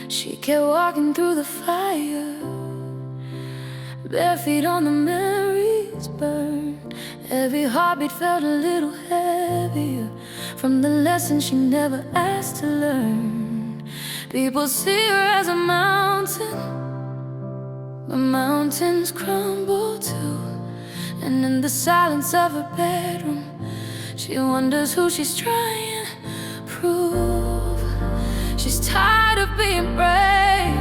She kept walking through the fire, bare feet on the memories burned. Every heartbeat felt a little heavier from the lessons she never asked to learn. People see her as a mountain, but mountains crumble too. And in the silence of her bedroom, she wonders who she's trying to prove. She's tired of being brave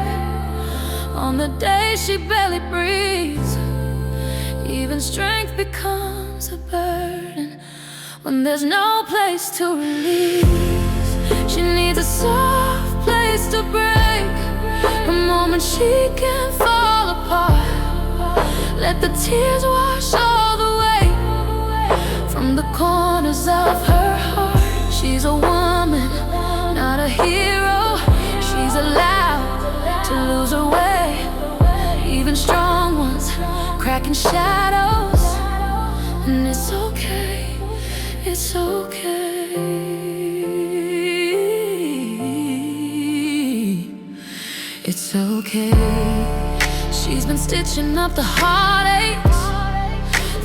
on the days she barely breathes. Even strength becomes a burden when there's no place to release. She needs a soft place to break, a moment she can fall apart. Let the tears wash all the way from the corners of her heart. She's a woman, not a hero. She's allowed to lose her way. Even strong ones crack in shadows, and it's okay, it's okay. It's okay. She's been stitching up the heartaches,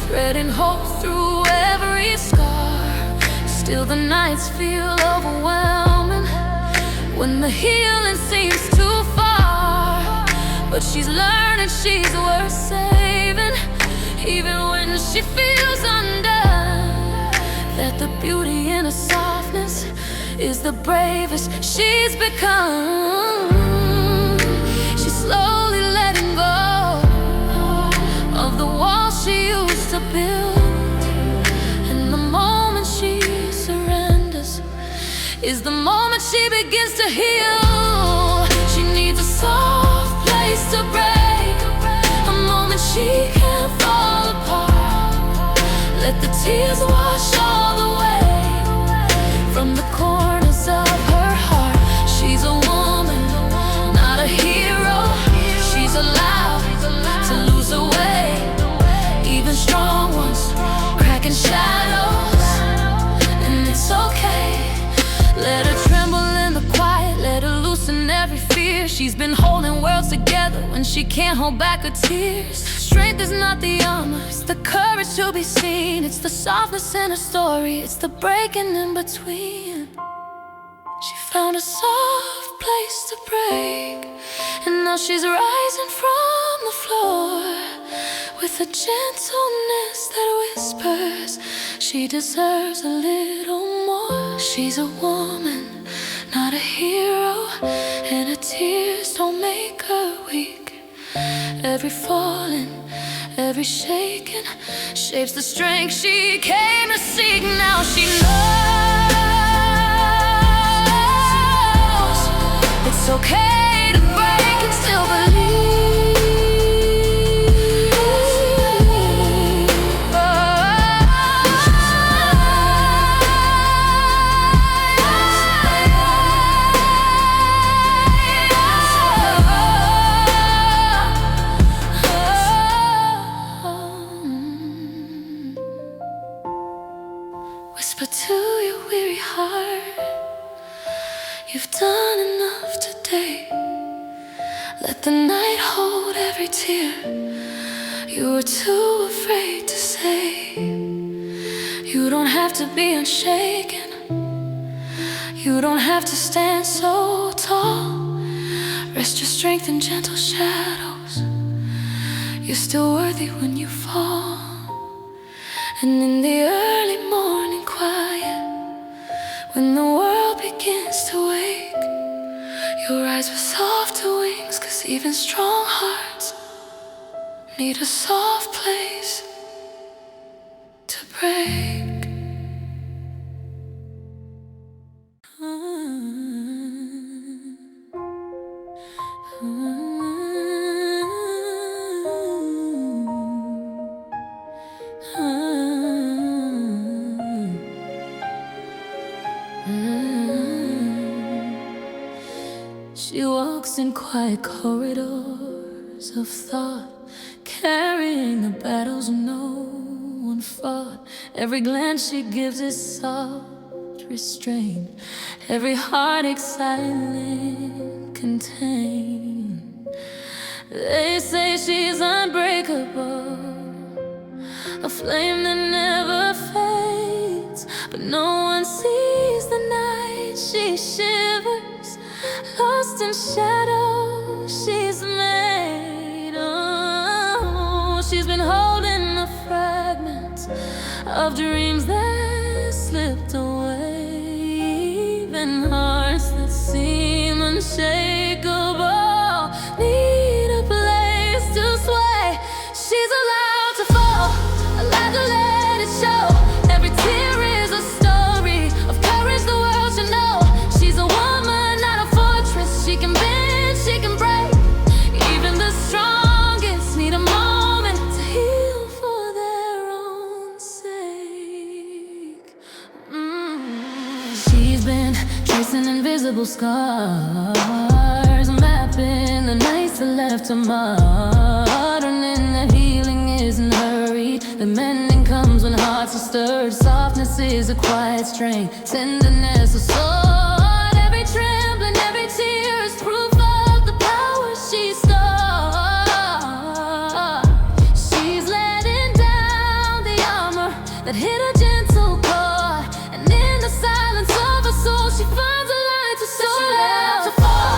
threading hope through every scar. Still the nights feel overwhelming when the healing seems too far. But she's learning she's worth saving, even when she feels undone. That the beauty in her softness is the bravest she's become. She's slowly letting go of the walls she used to build, and the moment she surrenders is the moment she begins to heal. She needs a soft place to break, a moment she can fall apart. Let the tears wash all the way from the corners of her heart. She's a woman, not a hero. She's allowed to lose her way. Even strong ones crack in shadows, and it's okay. Let her tremble in the quiet, let her loosen every fear. She's been holding worlds together when she can't hold back her tears. Strength is not the armor, it's the courage to be seen. It's the softness in her story, it's the breaking in between. She found a soft place to break, and now she's rising from the floor with a gentleness that whispers she deserves a little more. She's a woman, not a hero, and her tears don't make her weak. Every falling, every shaking shapes the strength she came to seek. Now she knows it's okay to break and still believe. Whisper to your weary heart, you've done enough today. Let the night hold every tear you were too afraid to say. You don't have to be unshaken, you don't have to stand so tall. Rest your strength in gentle shadows, you're still worthy when you fall. And in the early morning quiet, when the world begins to wake, you'll rise with softer wings, 'cause even strong hearts need a soft place to break. She walks in quiet corridors of thought, carrying the battles no one fought. Every glance she gives is soft, restrained. Every heartache silent, contain. They say she's unbreakable, a flame that never fades, but no one sees the night she shivers, lost in shadow she's made. Oh, she's been holding the fragments of dreams that slipped away, even hearts that seem unshakable need a place to sway. She's allowed to fall, allowed to let it show. Every tear is a story of courage the world should know. She's a woman, not a fortress. She can bend, she can break. Even the strongest need a moment to heal for their own sake. She's been tracing invisible scars, mapping the nights that left her marred, and that healing isn't hurried. The mending comes when hearts are stirred. Softness is a quiet strength, tenderness a sword. Every trembling, every tear is proof of the power she stole. She's letting down the armor that hit her gentle core, and in the silence of her soul she finds a light to soar. Allowed to fall,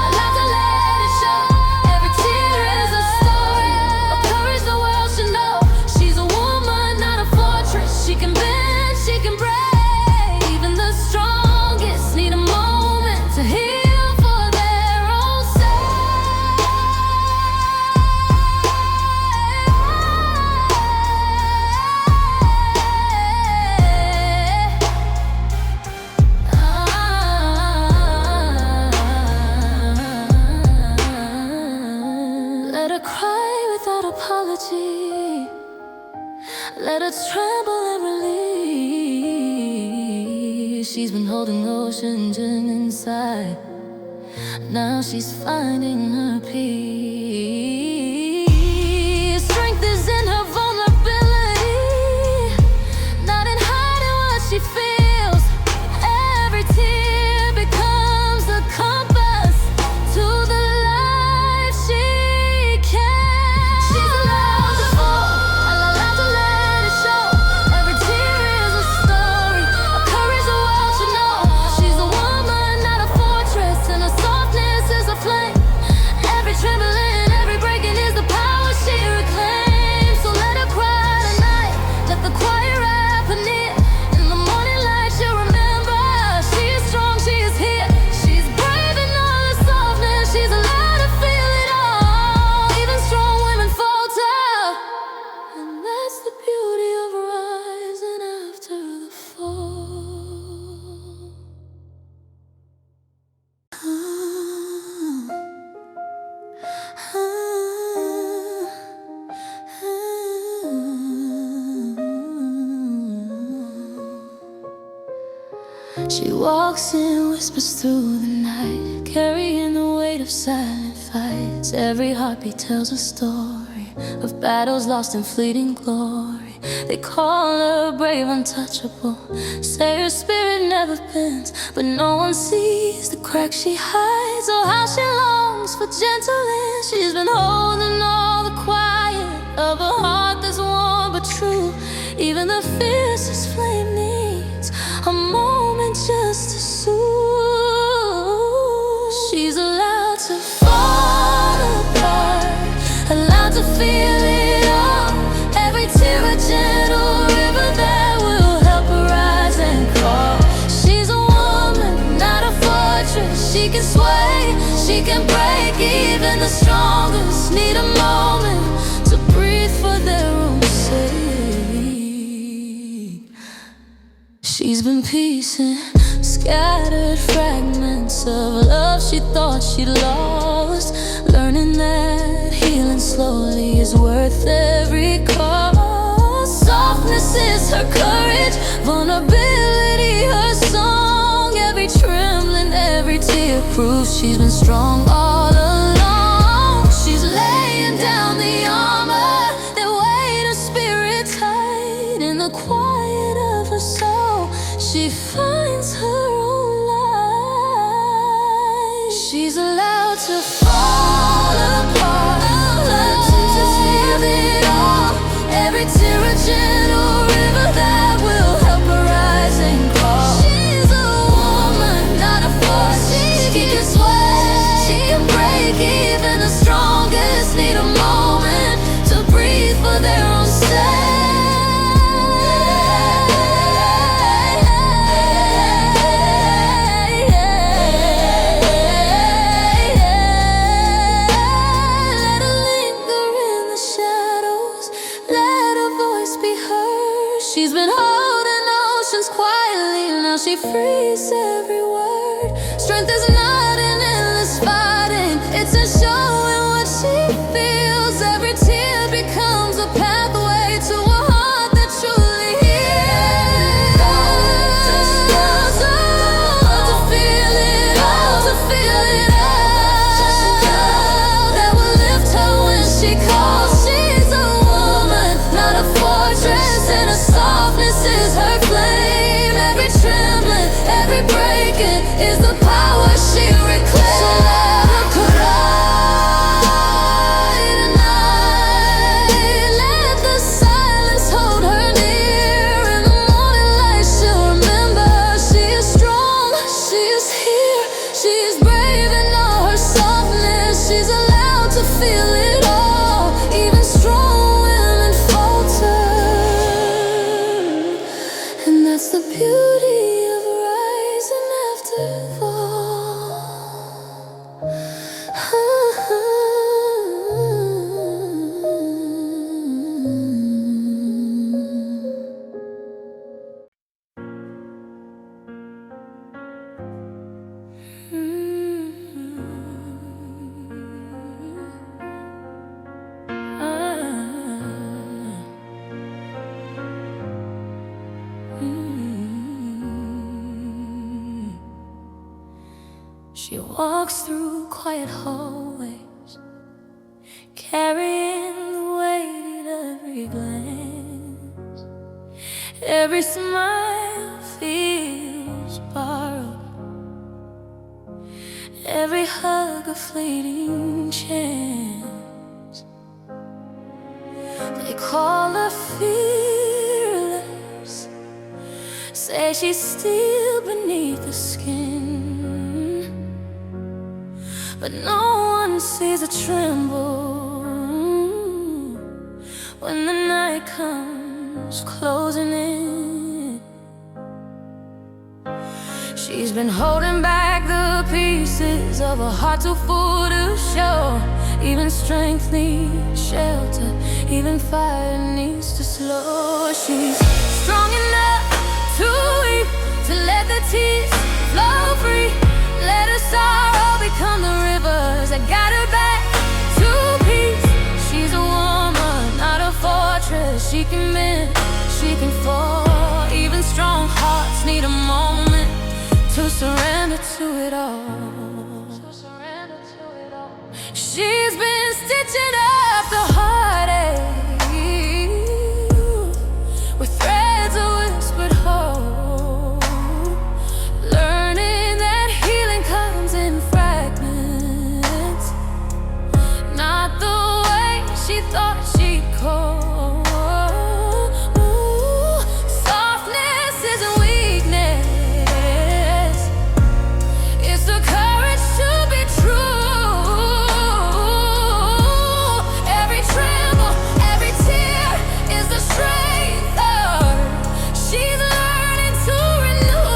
allowed to let it show. Every tear is a story of courage the world should know. She's a woman, not a fortress. She can bend, she can break. Even the strongest need a moment to heal for their own sake. Let her cry without apology. Let her tremble and release. She's been holding oceans inside. Now she's finding her peace. Strength is in her vulnerability, not in hiding what she feels. Every tear becomes a compass to the life she can. She's allowed to fall, allowed to let it show. Every tear is a story of courage the world should know. She's a woman, not a fortress, and her softness is a flame. Every trembling, every breaking is the power she reclaims. So let her cry tonight, let the choir wrap her near. In the morning light she'll remember she is strong, she is here. She's brave in all her softness, she's allowed to feel it all. Even strong women falter, and that's the beauty of rising after the fall. She walks in, whispers through the night, carrying the weight of silent fights. Every heartbeat tells a story of battles lost in fleeting glory. They call her brave, untouchable, say her spirit never bends, but no one sees the cracks she hides, or how she longs for gentleness. She's been holding all the quiet of a heart that's warm but true. Even the fiercest flame needs a moment just to soothe. She's allowed to fall apart, allowed to feel it all. Every tear a gentle river that will help her rise and crawl. She's a woman, not a fortress. She can sway, she can break. Even the strongest need a moment to breathe for their own sake. She's been piecing scattered fragments of love she thought she lost, learning that healing slowly is worth every cost. Softness is her courage, vulnerability her song. Every trembling, every tear proves she's been strong all along. She's laying down the armor that weighed her spirit tight. In the quiet of her soul she finds her own light. She's allowed to fall apart, allowed to feel it all. Every tear a gentle river that will help her rise and crawl. She's a woman, not a force. She can sway, she can break. Even the strongest need a moment to breathe for their own sake. She's been holding oceans quietly, now she frees every word. Strength is not an endless fighting, it's a showing what she feels. Every tear becomes a pathway to a heart that truly heals. To feel it all, to feel it all, that will lift her when she calls. She's a woman, not a fortress, and a softness is her flame. Every trembling, every breaking is the power she reclaims. So let her cry tonight. Let the silence hold her near. In the morning light she'll remember she is strong, she is here. She is brave in all her softness. She's allowed to feel it all. Even strong women falter, and that's the beauty of rising after fall. She walks through quiet hallways, carrying the weight of every glance. Every smile feels borrowed, every hug a fleeting chance. They call her fearless, say she's still beneath the skin, but no one sees her tremble when the night comes closing in. She's been holding back the pieces of a heart too full to show. Even strength needs shelter, even fire needs to slow. She's strong enough to weep, to let the tears flow free. Let her sorrow become the rivers that guide her back to peace. She's a woman, not a fortress. She can bend, she can fall. Even strong hearts need a moment to surrender to it all. She's been stitching up the heartache with threads of whispered hope, learning that healing comes in fragments, not the way she thought she'd go. Softness isn't weakness, it's the courage to be true. Every tremble, every tear is the strength of her. She's learning to renew.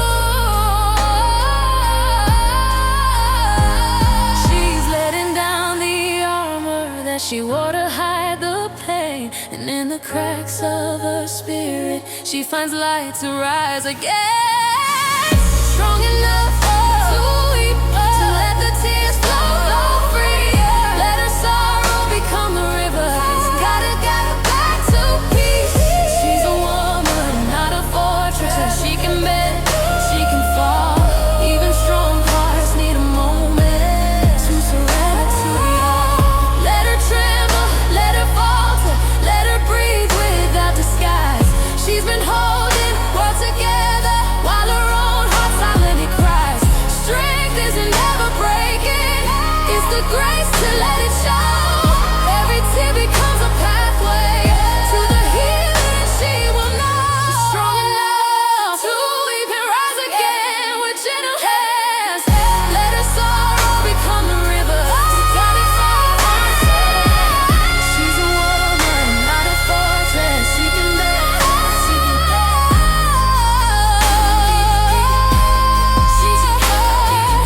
She's letting down the armor that she wore to hide the pain, and in the cracks of her spirit she finds light to rise again. Strong enough to weep, to let the tears flow free. Let her sorrow become the rivers, gotta get her back to peace. She's a woman, not a fortress. She can bend, she can fall. Even strong hearts need a moment to surrender to it all. Let her tremble, let her falter, let her breathe without disguise. She's been holding world together the grace to let it show. Every tear becomes a pathway to the healing she will know. Strong enough to weep and rise again with gentle hands. Let her sorrow become the river to guide it far on sand. She's a woman, not a fortress. She can bear, she can bear.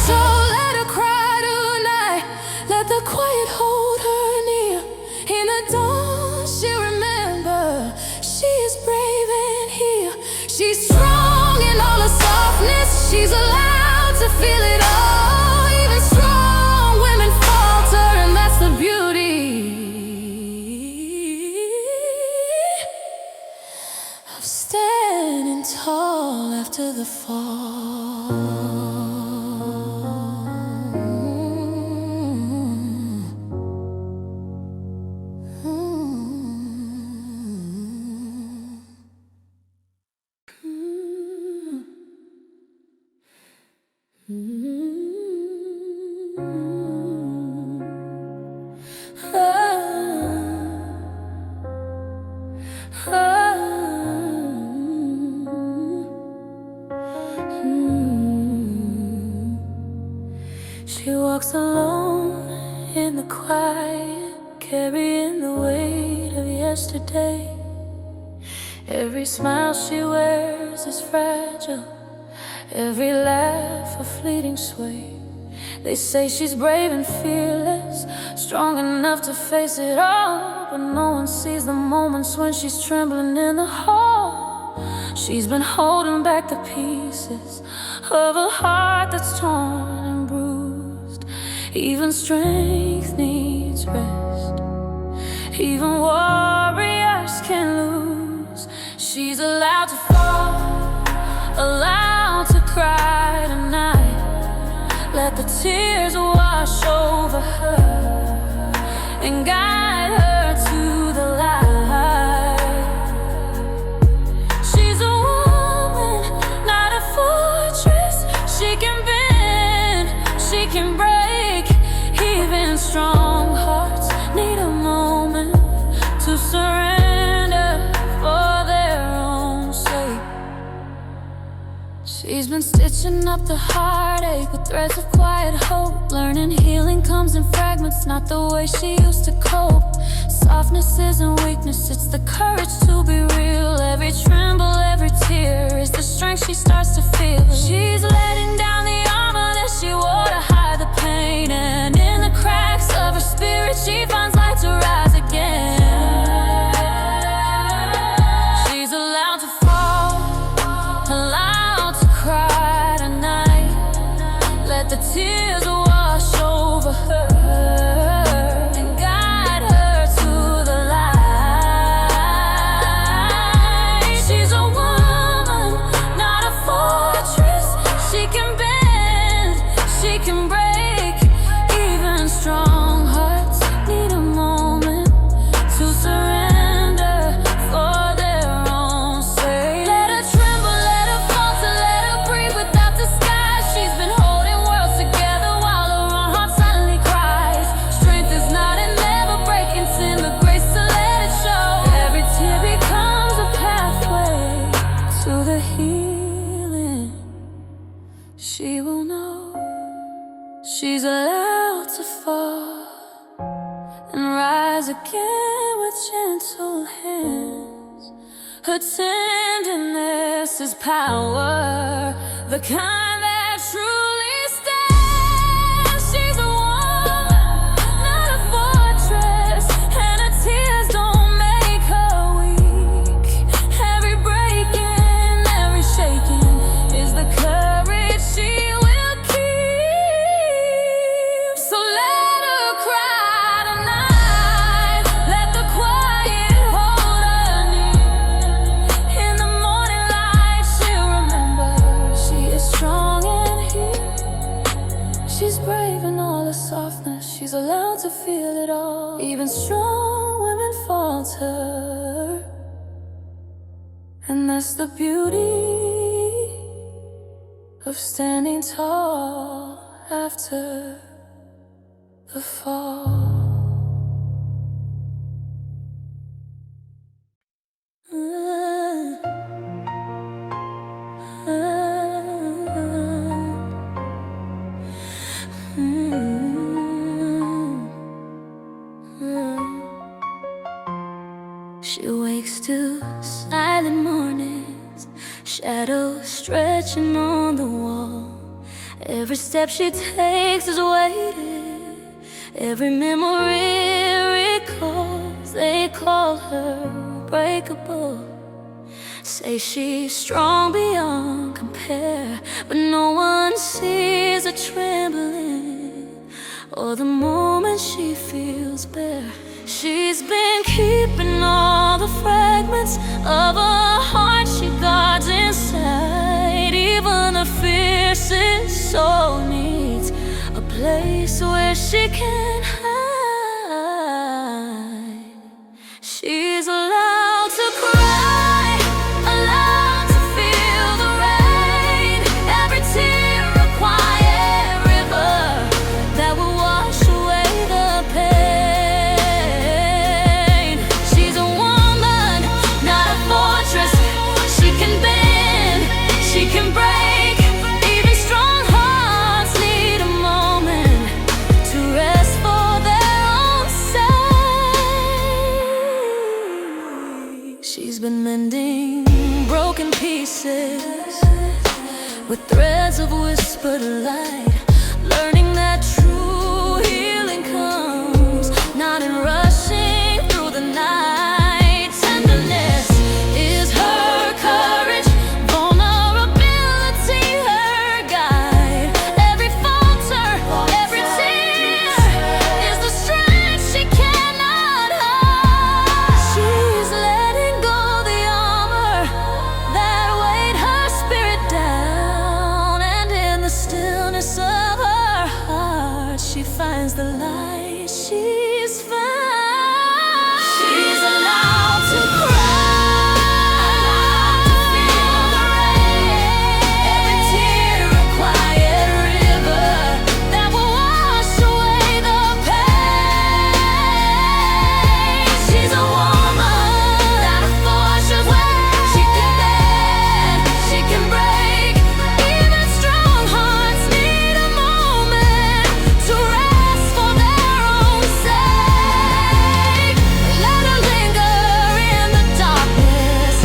So let her cry tonight. Let the quiet hold her near. In the dawn she'll remember she is brave and here. She's strong in all her softness. She's allowed to feel it all. Even strong women falter, and that's the beauty of standing tall after the fall. She walks alone in the quiet, carrying the weight of yesterday. Every smile she wears is fragile, every laugh a fleeting sway. They say she's brave and fearless, strong enough to face it all, but no one sees the moments when she's trembling in the hall. She's been holding back the pieces of a heart that's torn and bruised. Even strength needs rest, even warriors can lose. She's allowed to fall, allowed to cry tonight. Let the tears wash over her and guide her to the light. She's a woman, not a fortress. She can bend, she can break. Even strong hearts need a moment to surrender for their own sake. She's been stitching up the heartache with threads of quiet hope, learning healing comes in fragments, not the way she used to cope. Softness isn't weakness, it's the courage to be real. Every tremble, every tear is the strength she starts to feel. She's letting down the armor that she wore to hide the pain, and in the cracks of her spirit she finds light to rise again. She's allowed to fall, allowed to cry tonight. Let the tears wash over her and guide her to the light. She's a woman, not a fortress. She can bend, she can break. Even strong hearts need a moment to surrender for their own sake. Let her tremble, let her falter, let her breathe without disguise. She's been holding worlds together while her own heart silently cries. Strength is not in never breaking, it's in the grace to let it show. Every tear becomes a pathway to the healing she will know. She's allowed to fall and rise again with gentle hands. Her tenderness is power, the kind that truly stands. She's a woman, not a fortress, and her tears don't make her weak. Every breaking, every shaking is the courage she will keep. So let her cry tonight. Let the quiet hold her near. In the morning light she'll remember she is strong and here. She's brave in all her softness. She's allowed to feel it all. Even strong women falter, and that's the beauty of standing tall after the fall. She wakes to silent mornings, shadows stretching on the wall. Every step she takes is weighted, every memory recalls. They call her breakable, say she's strong beyond compare, but no one sees her trembling or the moment she feels bare. She's been keeping all the fragments of a heart she guards inside. Even the fiercest soul needs a place where she can hide. She's allowed to cry, allowed to feel the rain. Every tear a quiet river that will wash away the pain. She's a woman, not a fortress. She can bend, she can break. Even strong hearts need a moment to rest for their own sake. She's been mending broken pieces with threads of whispered light, learning that true healing comes not in rushing through the night. Tenderness is her courage, vulnerability her guide. Every falter, every tear is the strength she cannot hide. She's letting go the armor that weighed her spirit down, and in the stillness of her heart she finds the light she's found. She's allowed to cry, allowed to feel the rain. Every tear a quiet river that will wash away the pain. She's a woman, not a fortress where she can bend, she can break. Even strong hearts need a moment to rest for their own sake. Let her linger in the darkness,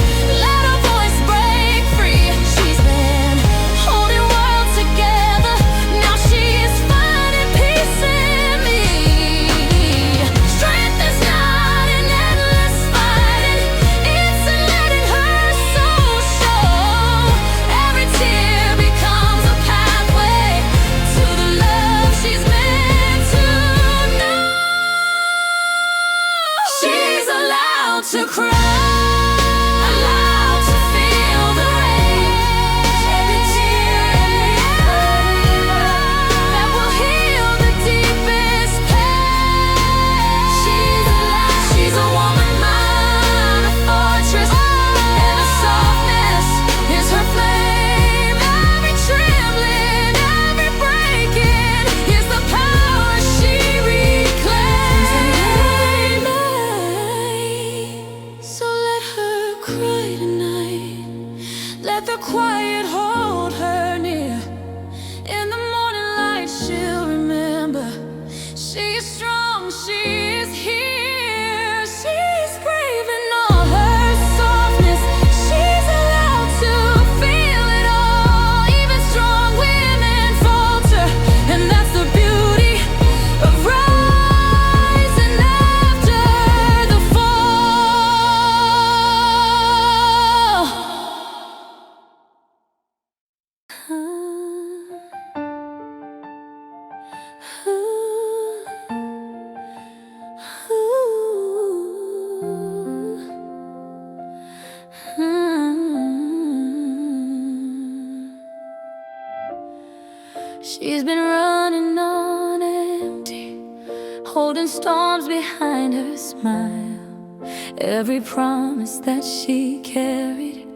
let her voice break free. She's been holding worlds together, now she's finding peace in me. Strength is not in endless fighting, it's in letting her soul show. Every tear becomes a pathway to the love she's meant to know. She's allowed to cry, allowed to feel the rain. Every tear that will heal the deepest pain. She's a woman, not a fortress, and her softness is her flame. Every trembling, every breaking is the power she reclaims. So let her cry tonight, let the quiet hold her near. In the morning light she'll remember she is strong, she is here. She's brave in all her softness, she's allowed to feel it all. Even strong women falter, and that's the beauty of rising after the fall. She's been running on empty, holding storms behind her smile. Every promise that she carried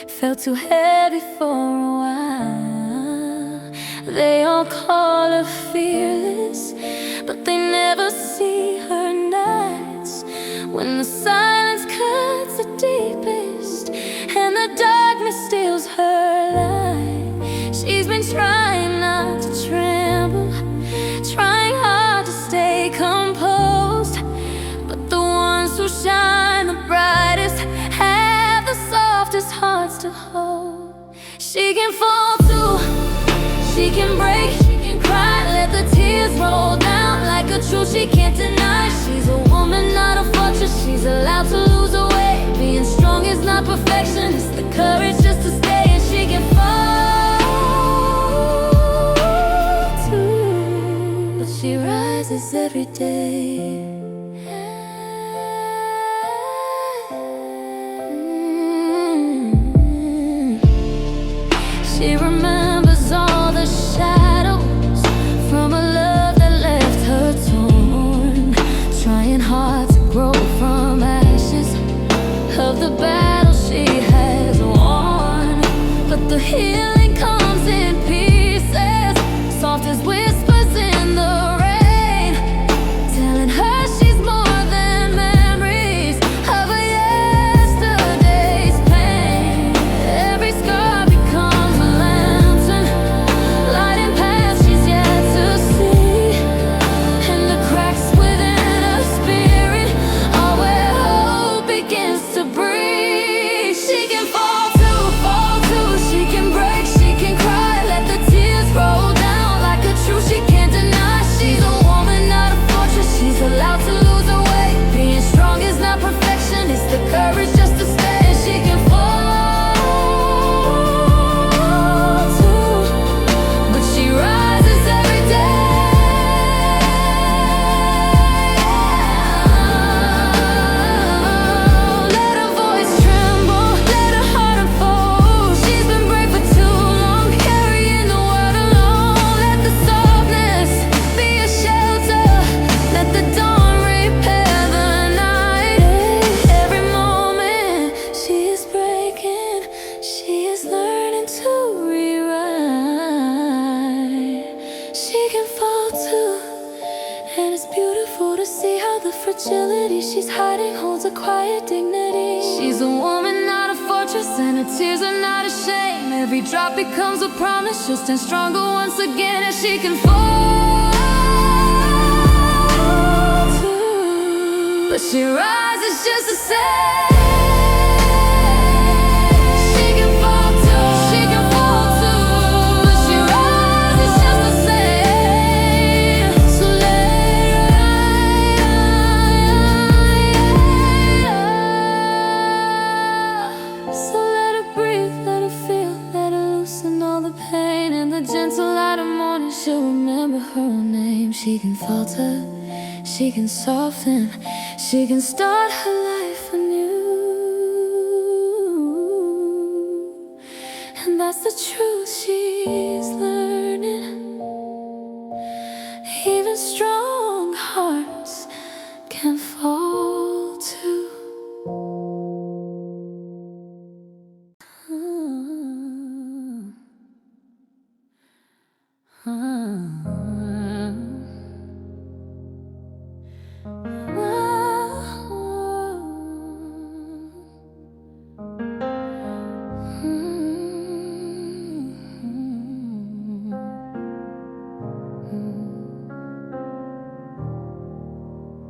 felt too heavy for a while. They all call her fearless, but they silence cuts the deepest, and the darkness steals her light. She's been trying not to tremble, trying hard to stay composed, but the ones who shine the brightest have the softest hearts to hold. She can fall too, she can break, she can cry, let the tears roll down like a truth she can't deny. She's a woman, not a fortress, she's allowed to lose her way. Being strong is not perfection, it's the courage just to stay. And she can fall too, but she rises every day. She remembers all the shadows from a love that left her torn, trying hard to grow from ashes of the battle she has won. But the healing comes in pieces, soft as whispers in the rain, telling her she's more than memories of a yesterday's pain. Every scar becomes a lantern, lighting paths she's yet to see, and the cracks within her spirit are where hope begins to breathe. She can fall too, she can break, she can cry, let the tears roll down like a truth she can't deny. She's a woman, not a fortress, she's allowed to lose her way. Being strong is not perfection, it's the courage just to stay. And she can fall too, but she rises every day. Let her voice tremble, let her heart unfold. She's been brave for too long, carrying the world alone. Let the softness be a shelter, let the dawn repair the night. Every moment she is breaking, she is learning to rewrite. She can fall too, and it's beautiful to see how the fragility she's hiding holds a quiet dignity. She's a woman, not a fortress, and her tears are not a shame. Every drop becomes a promise, she'll stand stronger once again. And she can fall too, but she rises just the same. She can fall too, she can fall too, but she rises just the same. So let her breathe, let her feel, let her loosen all the pain. In the gentle light of morning, she'll remember her own name. She can falter, she can soften, she can start her life anew. And that's the truth she's learning. Even strong hearts can fall too.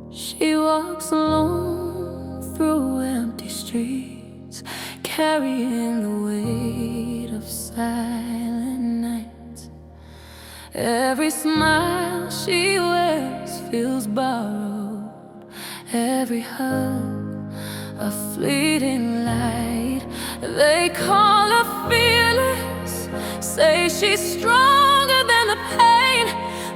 She walks alone through empty streets, carrying the weight of silent nights. Every smile she wears feels borrowed, every hug a fleeting light. They call her fearless, say she's stronger than the pain,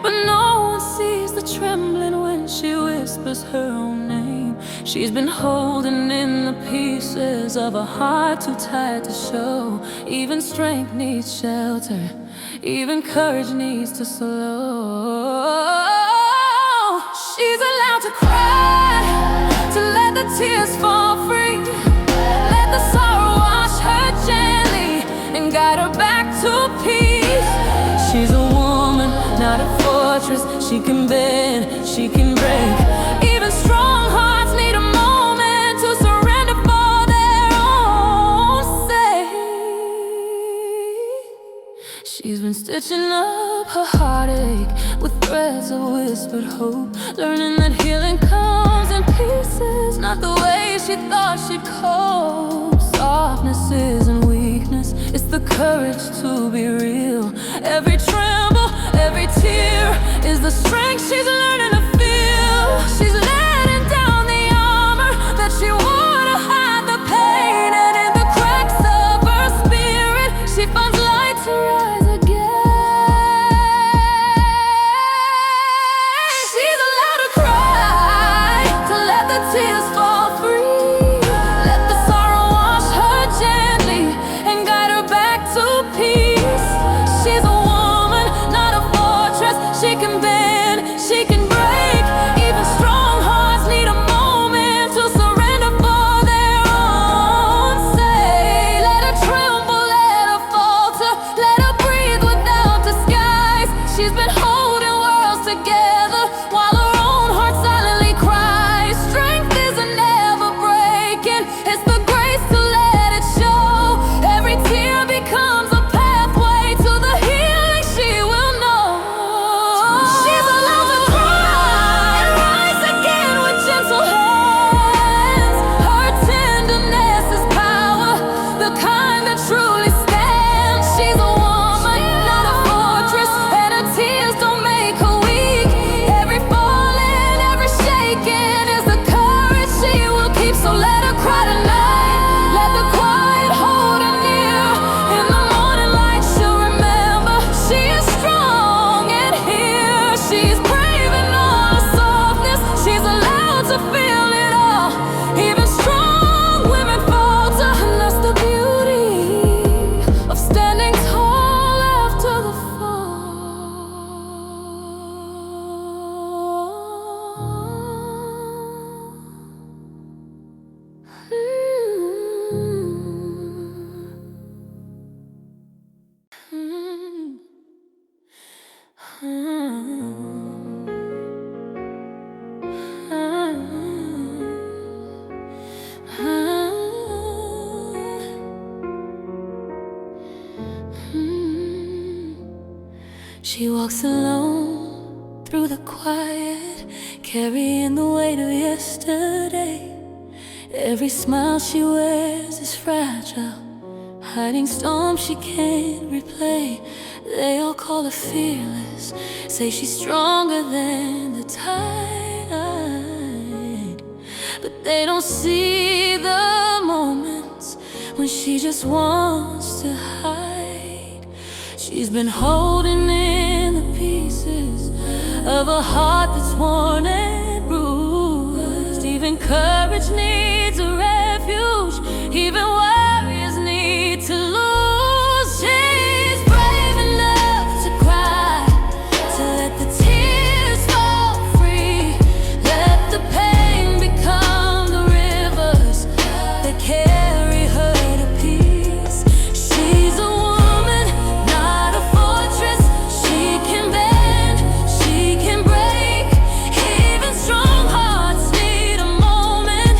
but no one sees the trembling when she whispers her own name. She's been holding in the pieces of a heart too tired to show. Even strength needs shelter, even courage needs to slow. She's allowed to cry, to let the tears fall free. Let the sorrow wash her gently and guide her back to peace. She's a woman, not a fortress. She can bend, she can break. Even strong hearts need a moment stitching up her heartache with threads of whispered hope, learning that healing comes in pieces, not the way she thought she'd cope. Softness isn't weakness, it's the courage to be real. Every tremble, every tear is the strength she's learning to feel. She's letting down the armor that she wore to hide the pain, and in the cracks of her spirit she finds light to rise again. She's allowed to cry, to let the tears fall free. Let the sorrow wash her gently and guide her back to peace. She's a woman, not a fortress. She can bend, she can break. Even strong hearts need a moment to surrender for their own sake. Let her tremble, let her falter, let her breathe without disguise. She's been holding worlds together while her own heart silently cries. Strength isn't ever breaking, it's the grace to let it show. Every tear becomes a pathway to the healing she will know. She's allowed to cry and rise again with gentle hands. Her tenderness is power, the kind that truly stands. She's a woman, not a fortress, and her tears don't make her weak. Every falling, every shaking is the courage she will keep. So let her cry tonight, let the quiet hold her near. In the morning light she'll remember she is strong and here. She's brave in all her softness, she's allowed to feel it all. Even strong women falter, and that's the beauty of standing tall after the She walks alone through the quiet, carrying the weight of yesterday. Every smile she wears is fragile, hiding storms she can't replay. They all call her fearless, say she's stronger than the tide. But they don't see the moments when she just wants to hide. She's been holding in the pieces of a heart that's worn and bruised. Even courage needs a refuge, even warriors need to lose. She's brave enough to cry, to let the tears fall free. Let the pain become the rivers that carry her to peace. She's a woman, not a fortress. She can bend, she can break. Even strong hearts need a moment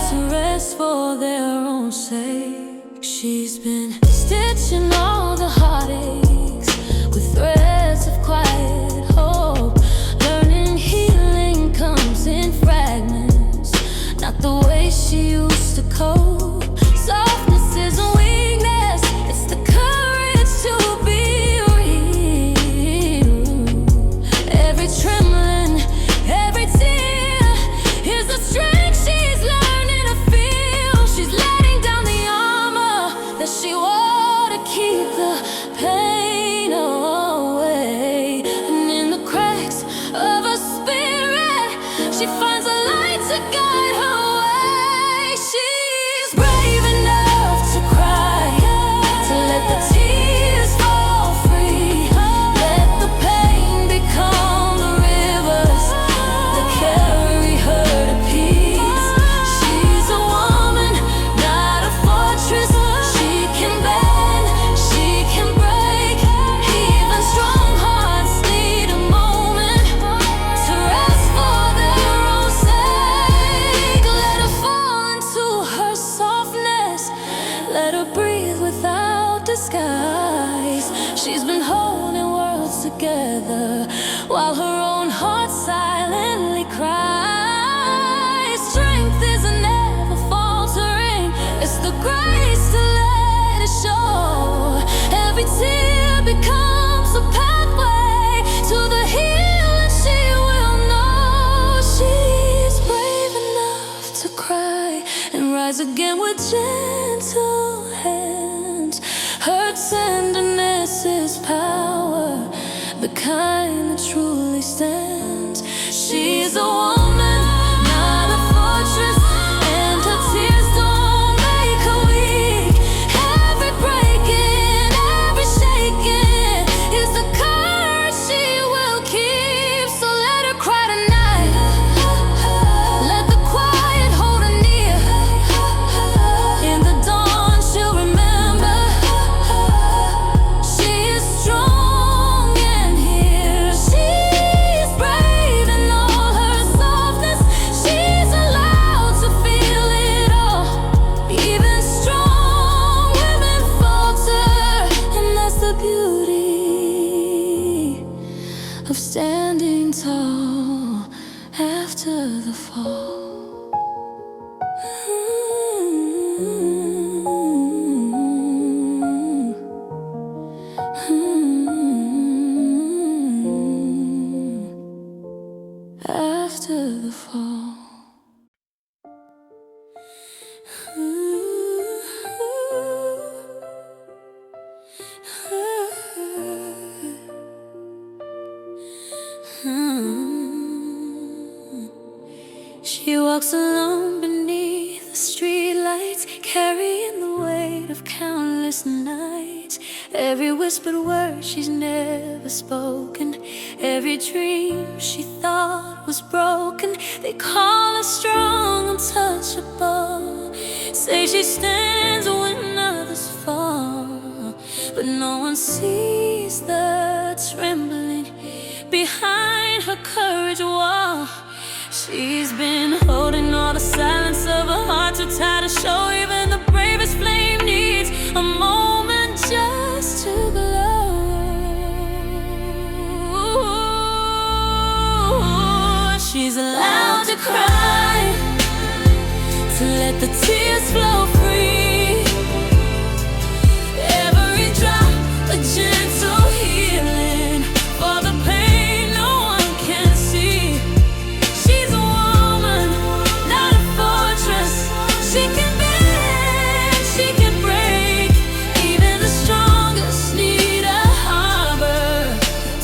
to rest for their own sake. She's been stitching all the heartaches with threads of quiet hope, learning healing comes in fragments, not the way she used to cope. Softness isn't weakness, it's the courage to be real. Every trembling, every tear is the strength she's learning to feel. She's letting down the armor that she wore to keep the pain away. And in the cracks of her spirit, she finds a light to guide her way. She's brave enough to cry, to let the tears fall free. Let the pain become the rivers that carry her to peace. She's a woman, not a fortress. She can bend, she can break. Even strong hearts need a moment to rest for their own sake. every tear becomes a pathway to the healing she will know. She's brave enough to cry and rise again with gentle hands. Her tenderness is power, the kind that truly stands. She's a woman, not a fortress, and her tears don't make her weak. Every breaking, every shaking is the courage she will keep. So let her cry tonight, let the quiet hold her near. In the dawn she'll remember, she is strong and here. She's brave in all her softness. She's allowed to feel it all. Even strong women falter, and that's the beauty of standing tall after the fall. After the fall. She walks alone beneath the streetlights, carrying the weight of countless nights. Every whispered word she's never spoken, every dream she thought was broken. They call her strong, untouchable, say she stands when others fall. But no one sees the trembling behind her courage wall. She's been holding all the silence of her heart too tight to show. Even the bravest flame needs a moment just to glow. She's allowed to cry, to let the tears flow free. Every drop a gentle healing for the pain no one can see. She's a woman, not a fortress. She can bend, she can break. Even the strongest need a harbor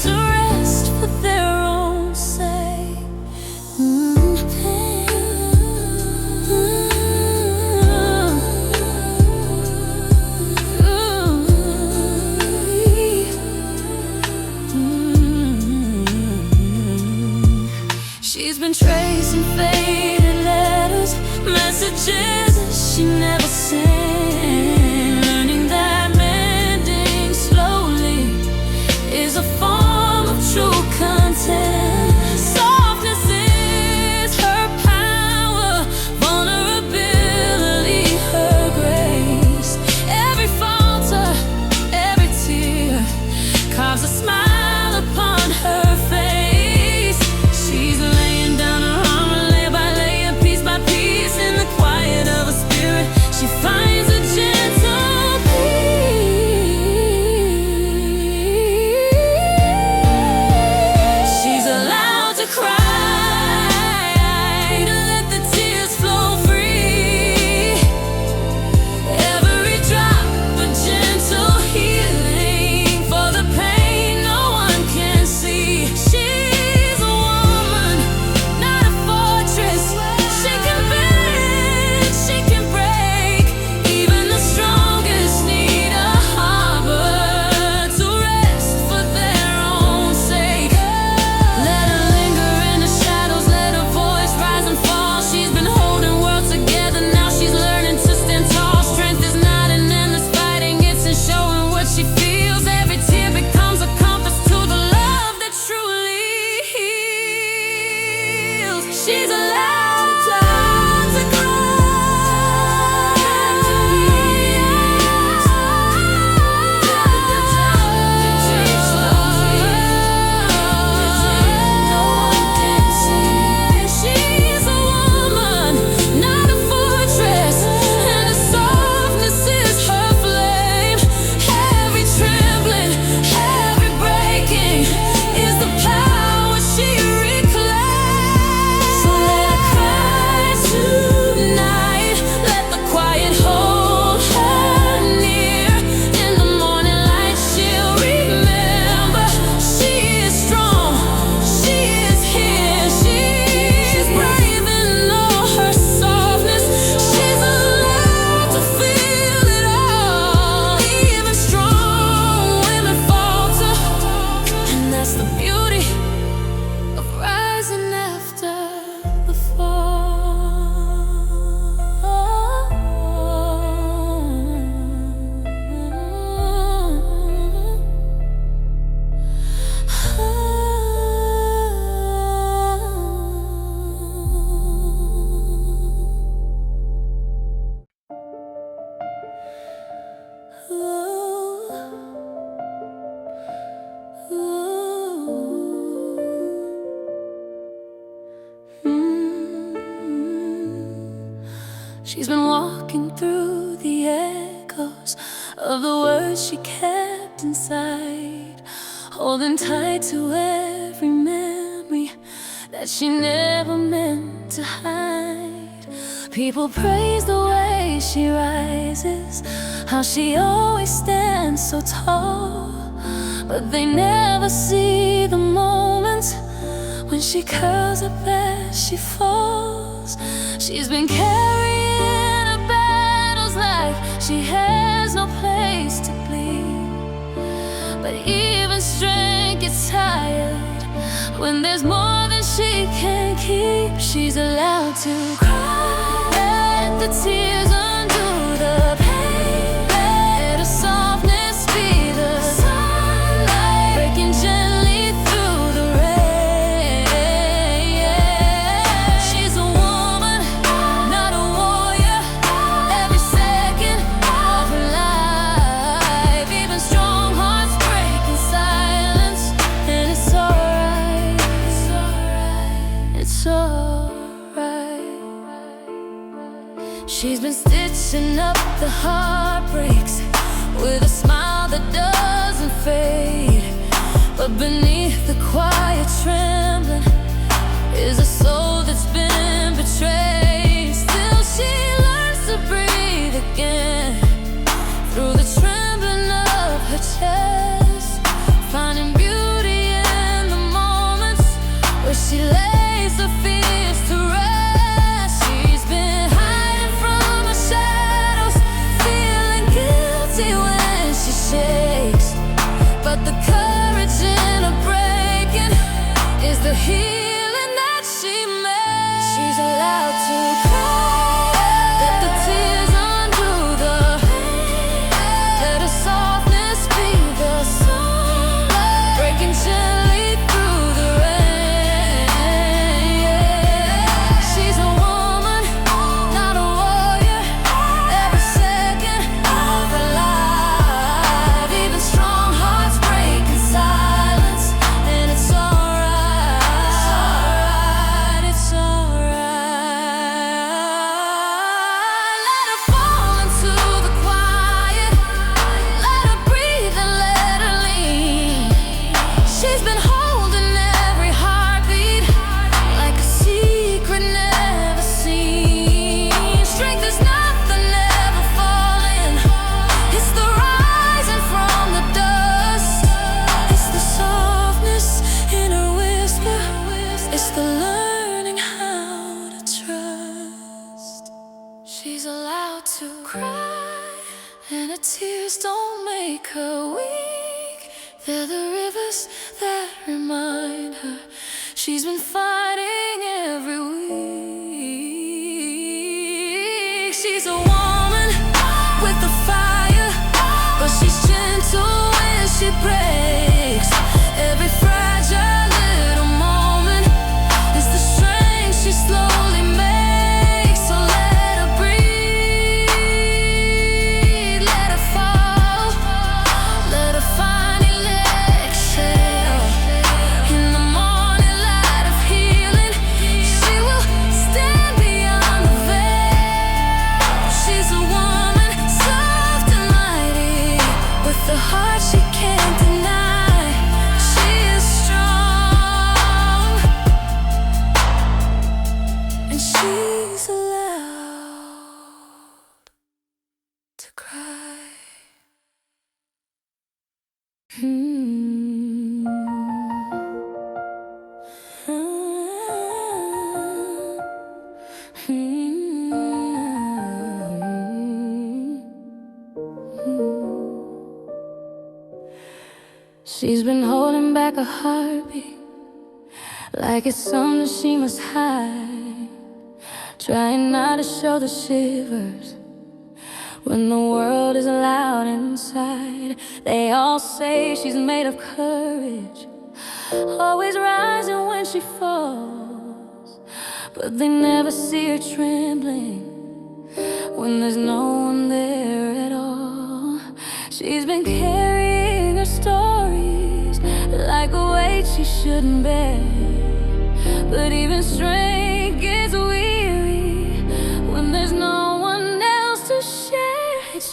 to rest for their own sake. She's been tracing faded letters, messages that she never sent, learning that mending slowly is a form of true content. Softness is her power, vulnerability her grace. Every falter, every tear carves a smile upon her face. She's laying down her armor, layer by layer, piece by piece. In the quiet of her spirit, she finds a gentle peace. She's a She's been walking through the echoes of the words she kept inside, holding tight to every memory that she never meant to hide. People praise the way she rises, how she always stands so tall, but they never see the moments when she curls up as she falls. She's been carrying her battles like she has no place to bleed, but even strength gets tired when there's more than she can keep. She's allowed to cry, let the tears undo the pain, let her softness be the sunlight breaking gently through the rain. She's a woman, not a warrior, every second of her life. Even strong hearts break in silence, and it's alright, it's alright, it's alright. She's been stitching up the heartbreaks with a smile that doesn't fade, but beneath the quiet trembling is a soul that's been betrayed. Still she learns to breathe again through the trembling of her chest, finding beauty in the moments where she lays her fears to rest. She's been hiding from her shadows, feeling guilty when she shakes, but the courage in her breaking is the healing that she makes. She's allowed to cry, let the tears undo the pain, let her softness be the sunlight breaking gently through the rain. She's a woman, not a warrior, every second of her life. Even strong hearts break in silence, and it's alright, it's alright. Let her fall into the quiet, let her breathe and let her lean. She's been holding every heartbeat like a secret never seen. Strength is not the never falling, it's the rising from the dust. It's the softness in her whisper, it's the learning how to trust. She's allowed to cry, and her tears don't make her weak. They're the rivers that remind her she's been fighting every week. She's a woman with the fire, but she's gentle when she breaks. Every fragile little moment is the strength she slowly makes. So let her breathe, let her fall, let her finally exhale. In the morning light of healing, she will stand beyond the veil. She's a woman, soft and mighty, with the heart she can't deny. She is strong, and she's allowed to cry. She's been holding back a heartbeat like it's something she must hide, trying not to show the shivers when the world is loud inside. They all say she's made of courage, always rising when she falls, but they never see her trembling when there's no one there at all. She's been carrying her stories like a weight she shouldn't bear, but even strength gets weary when there's no one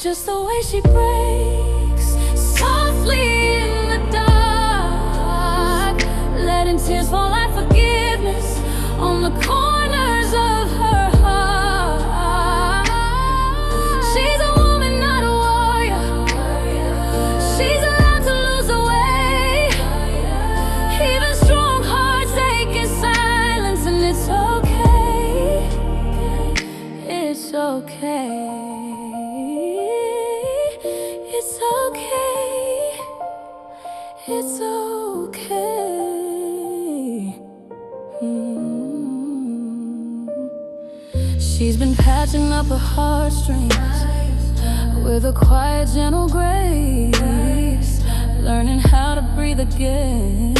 just the way she breaks softly in the dark, letting tears fall like forgiveness on the corners of her heart. She's a woman, not a warrior. She's allowed to lose her way. Even strong hearts ache in silence, and it's okay. It's okay. It's okay. It's okay. She's been patching up her heartstrings with a quiet, gentle grace, learning how to breathe again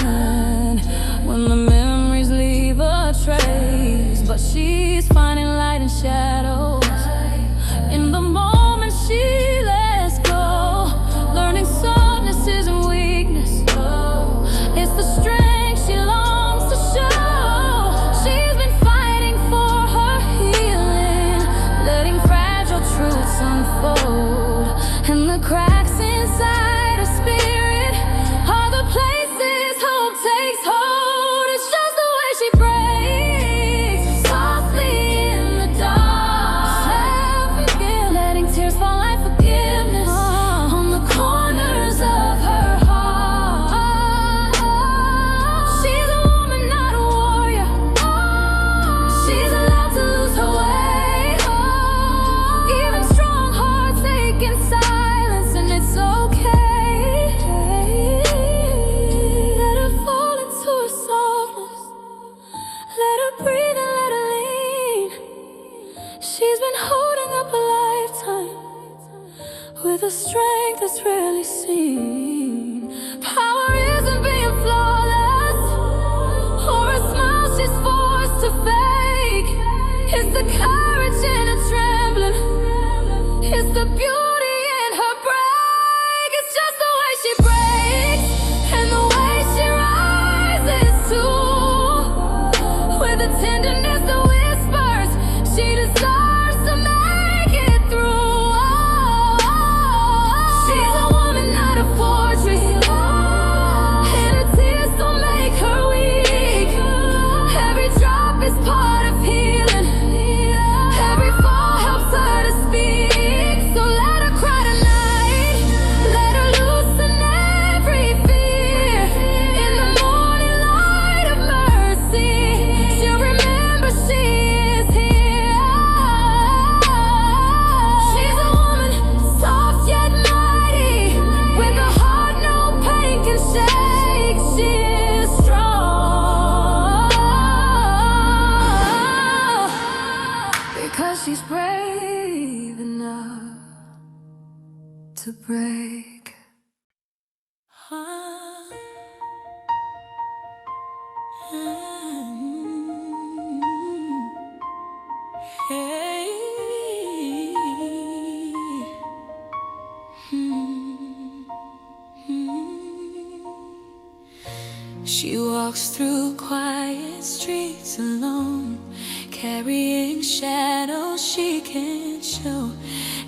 when the memories leave a trace. But she's finding light in shadows in the moment she lets go, learning softness isn't weakness, it's the strength she longs to show. She's been fighting for her healing, letting fragile truths unfold, and the cracks inside her spirit are the places hope takes hold. It's just the way she breaks softly in the dark, letting tears fall like forgiveness on the corners of her heart. She's a woman, not a warrior. She's allowed to lose her way. Even strong hearts ache in silence, and it's okay. Let her fall into her softness, let her breathe and let her lean. She's been holding up a lifetime with a strength that's rarely seen. Power isn't being flawless or a smile she's forced to fake. It's the courage in her trembling, it's the beauty in her break. It's just the way she breaks and the way she rises too, with a tenderness that whispers she deserves to make it through. She's a woman, not a fortress, and her tears don't make her weak. Every drop is part of healing, every fall helps her to speak. So let her cry tonight, let her loosen every fear. In the morning light of mercy, she'll remember she is here. She's a woman, soft yet mighty, with a heart no pain can shake. She is strong because she's brave enough to break. She walks through quiet streets alone, carrying shadows she can't show.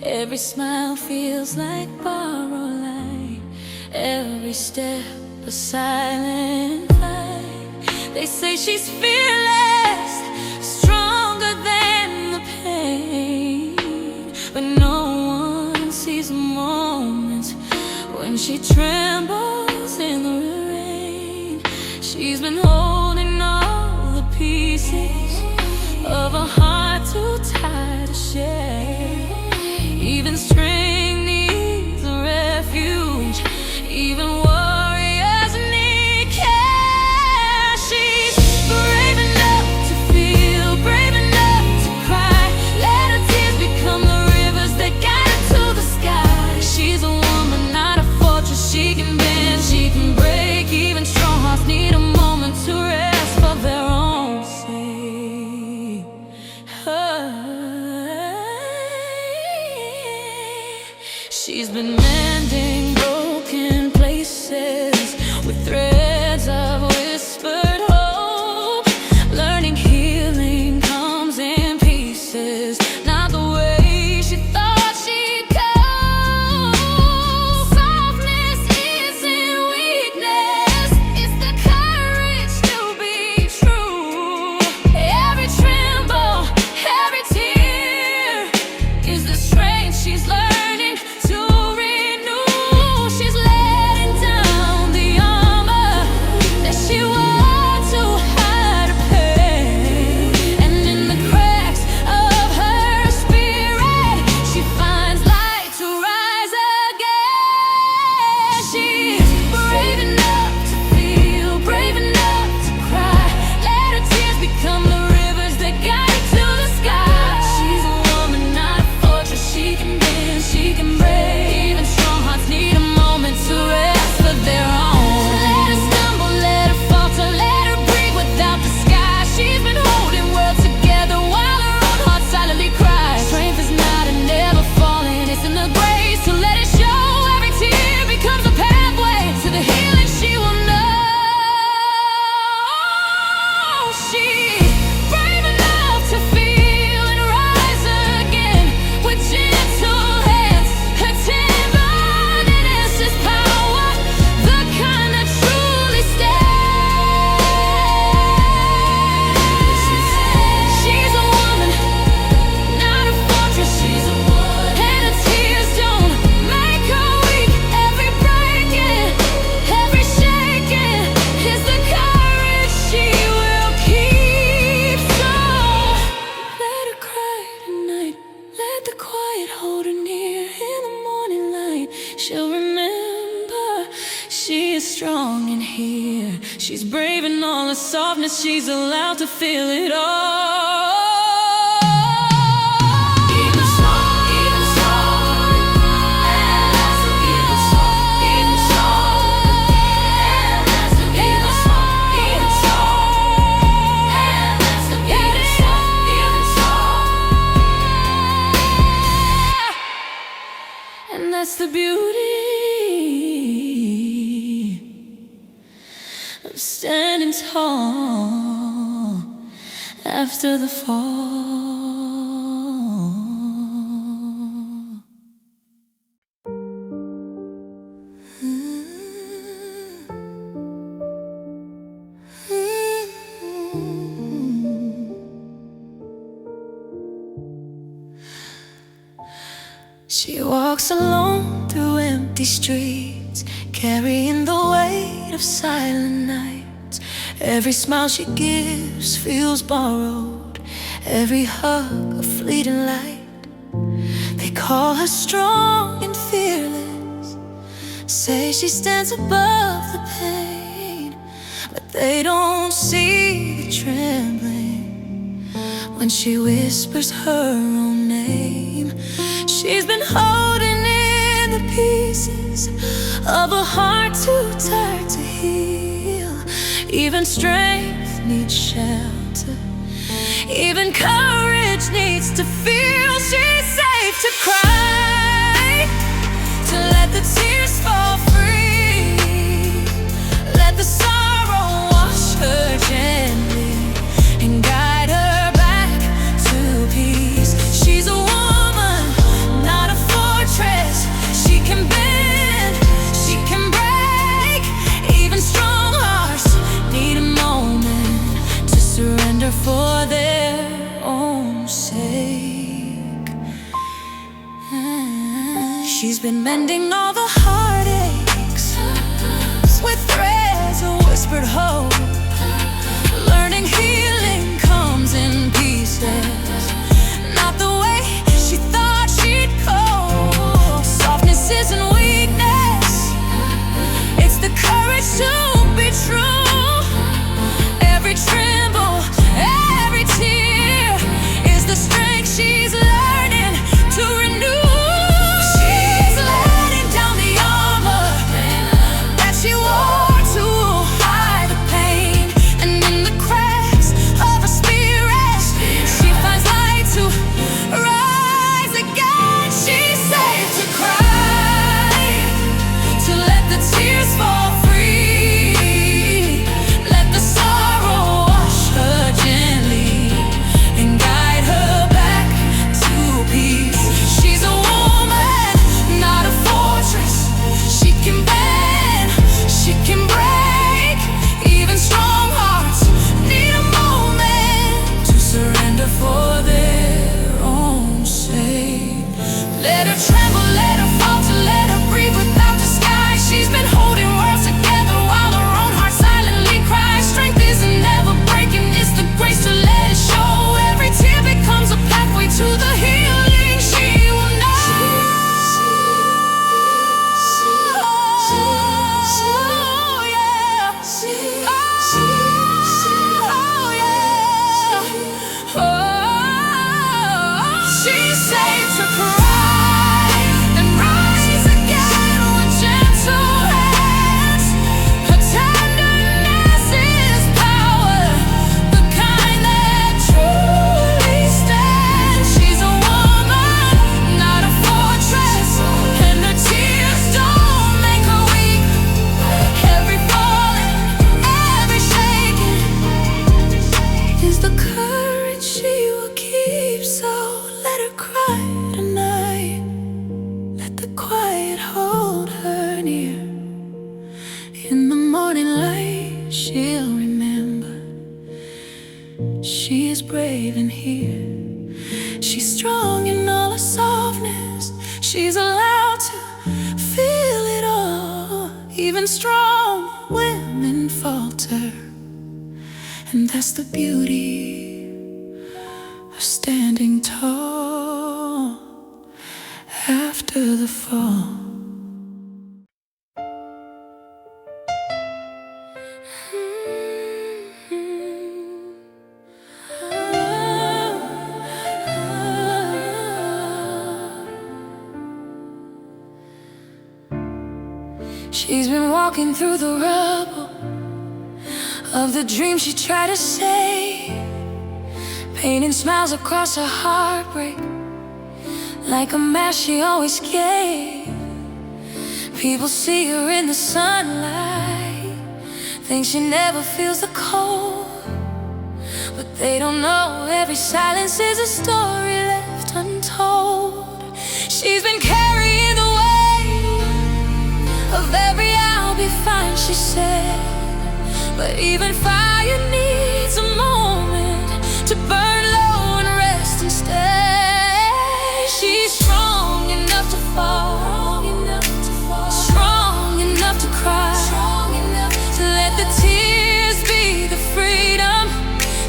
Every smile feels like borrowed light, every step a silent fight. They say she's fearless, stronger than the pain, but no one sees the moments when she trembles in the rain. She's been holding all the pieces of a heart too tired to share. Even strength needs a refuge, even warriors need care. She's brave enough to feel, brave enough to cry. Let her tears become the rivers that guide her to the sky. She's a woman, not a fortress. She can bend, she can break. Even strong hearts need a moment to rest for their own sake. She's been mending broken places with threads of whispered hope, learning healing comes in pieces, not the way she thought she'd go. softness, she's allowed to feel it all. And that's the beauty of standing tall after the fall. She walks alone through empty streets, carrying the weight of silent nights. Every smile she gives feels borrowed, every hug a fleeting light. They call her strong and fearless, say she stands above the pain, but they don't see the trembling when she whispers her own name. She's been holding in the pieces of a heart too tired to heal. Even strength needs shelter, even courage needs to feel. She's safe to cry, to let the tears fall free. Let the sorrow wash her gently and guide her back to peace. She's a woman, not a fortress. She can bend, she can break. Even strong hearts need a moment to surrender for their own sake. She's been mending all the heartaches with threads of whispered hope, learning healing comes in pieces, not the way she thought she'd go. Softness isn't weakness, it's the courage to be true. Every tremble, every tear is the strength she's learning to renew. She's letting down the armor that she wore to hide the pain, and in the cracks of her spirit she finds light to rise again. She's safe to cry, to let the tears fall free. Let the sorrow wash her gently and guide her back to peace. She's a woman, not a fortress. She can bend, she can break. Even strong hearts need a moment to surrender for their own sake. Let her tremble, let her falter, let her breathe without disguise. She's been holding worlds together while her own heart silently cries. Strength isn't ever breaking, it's the grace to let it show. Every tear becomes a pathway to the healing she will know. She's safe to cry and rise again with gentle hands. Her tenderness is power, the kind that truly stands. She's a woman, not a fortress, and her tears don't make her weak. Every falling, every shaking is the courage she will keep. So let her cry tonight, let the quiet hold her near. In the morning light she'll remember she is brave in here. She's strong in all her softness, she's allowed to feel it all. Even strong women falter, and that's the beauty of standing tall after the fall. She's been walking through the rubble of the dream she tried to save, painting smiles across her heartbreak like a mask she always gave. People see her in the sunlight, think she never feels the cold, but they don't know every silence is a story left untold. She's been carrying the weight of every "I'll be fine," she said. But even fire needs a moment to burn low and rest instead. She's strong enough to fall, strong enough to cry, to let the tears be the freedom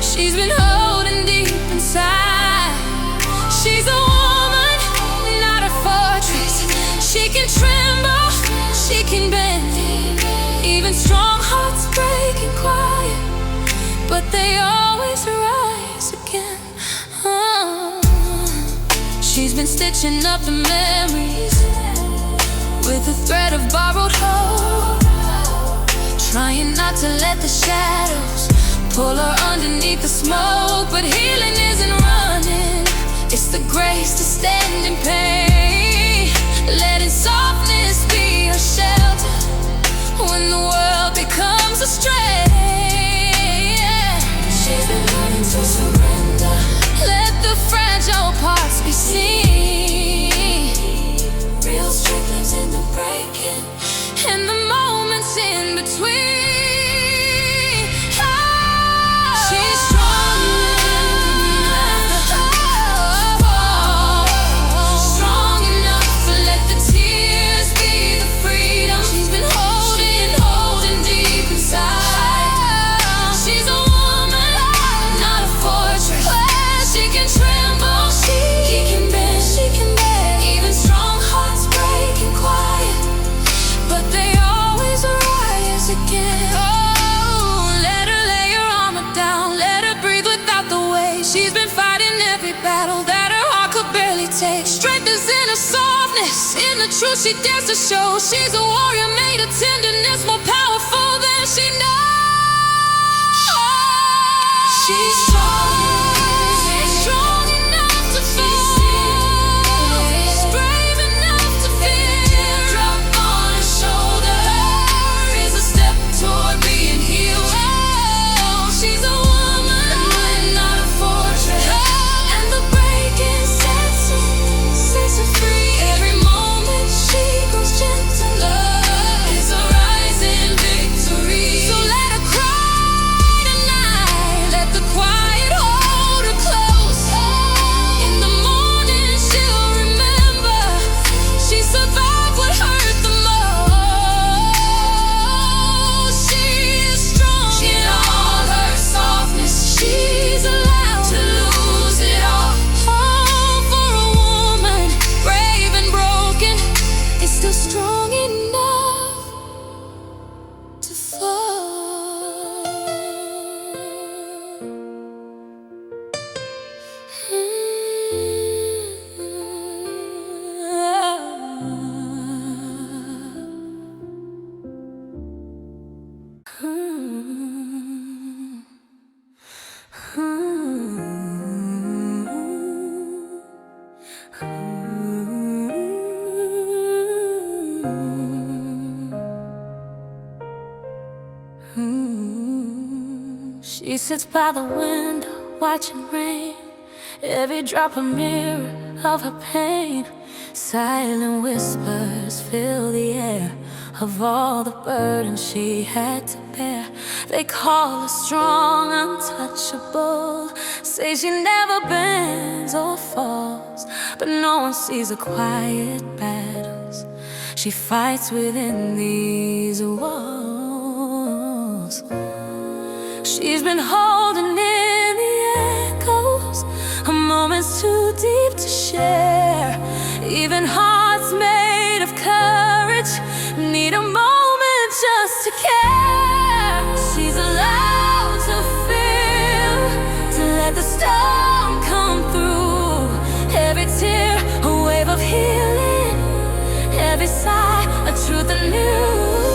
she's been holding deep inside. She's a woman, not a fortress. She can tremble, she can bend. Even strong hearts break and quiet, but they always rise again. She's been stitching up the memories with a thread of borrowed hope, trying not to let the shadows pull her underneath the smoke. But healing isn't running, it's the grace to stand in pain, letting softness be her shelter when the world becomes a strain. She's been learning to surrender, let the fragile parts be seen. Real strength lives in the breaking and the moments in between. She's strong enough to let the tears be the freedom she's been holding deep inside. She's a woman, not a fortress. She can tremble, she can bend. Even strong hearts break and quiet, but they always rise again. Oh, let her lay her armor down, let her breathe without the weight. She's been fighting every battle that her heart could barely take. Strength is in her softness, in the truth she dares to show. She's a warrior made of tenderness, more powerful than she knows. She's strong enough to fall, she's brave enough to fear. Drop on her shoulder is a step toward being healed. Oh, she's a woman, not a fortress, and the breaking sets her free. Every moment she grows gentler is a rising victory. So let her cry tonight, let the quiet hold her close. In the morning she'll remember she survived what hurt the most. She is strong in all her softness, she's allowed to lose it all. Oh, for a woman, brave and broken, is still strong enough to fall. She sits by the window watching rain, every drop a mirror of her pain. Silent whispers fill the air of all the burdens she had to bear. They call her strong, untouchable, say she never bends or falls, but no one sees the quiet battles she fights within these walls. She's been holding in the echoes of moments too deep to share. Even hearts made of courage need a moment just to care. She's allowed to feel, to let the storm come through. Every tear, a wave of healing. Every sigh, a truth anew.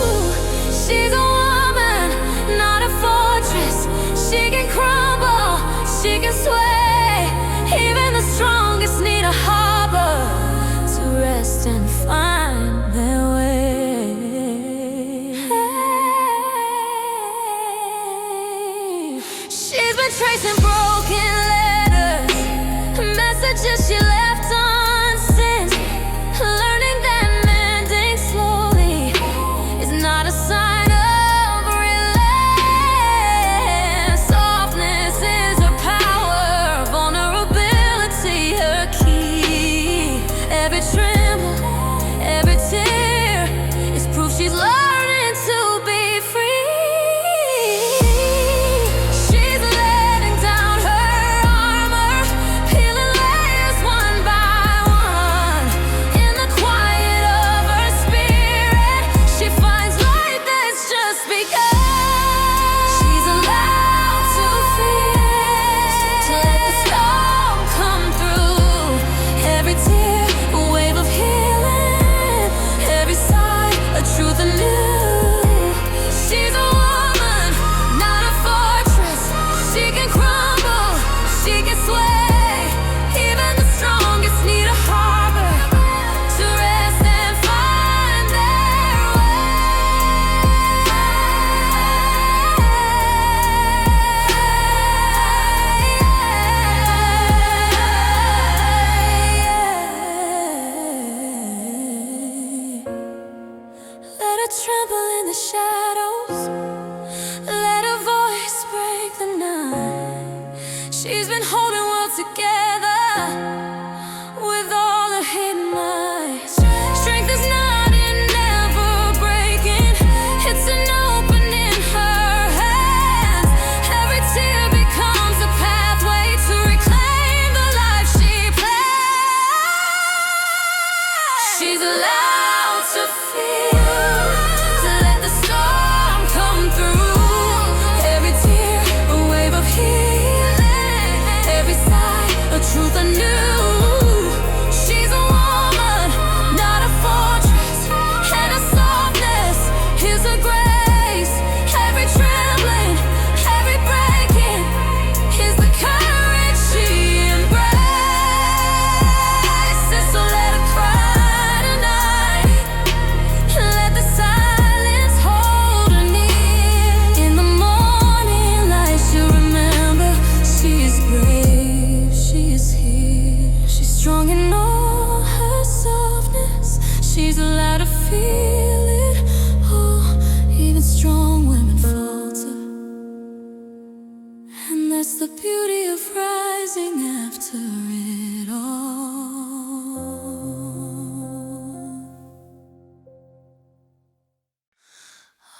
answer it all.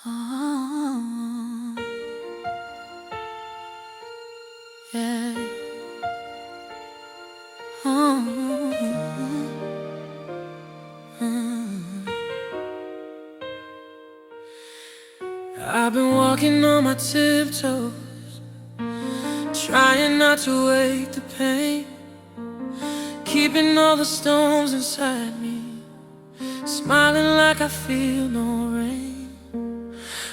Oh, yeah. I've been walking on my tiptoes, trying not to wake the pain, keeping all the storms inside me, smiling like I feel no rain.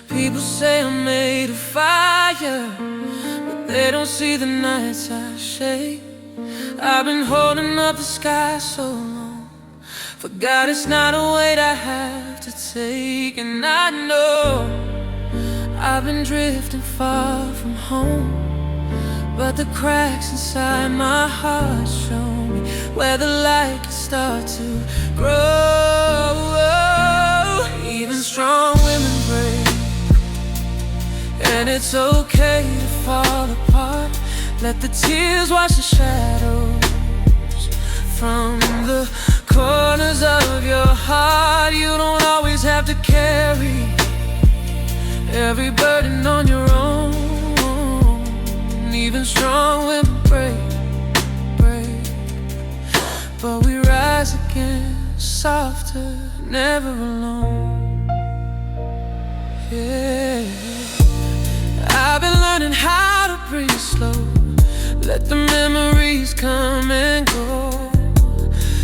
People say I'm made of fire, but they don't see the nights I shade. I've been holding up the sky so long, forgot it's not a weight I have to take. And I know I've been drifting far from home, but the cracks inside my heart show me where the light can start to grow. Even strong women break, and it's okay to fall apart. Let the tears wash the shadows from the corners of your heart. You don't always have to carry every burden on your own. Even strong women break, but we rise again, softer, never alone. Yeah, I've been learning how to breathe slow, let the memories come and go.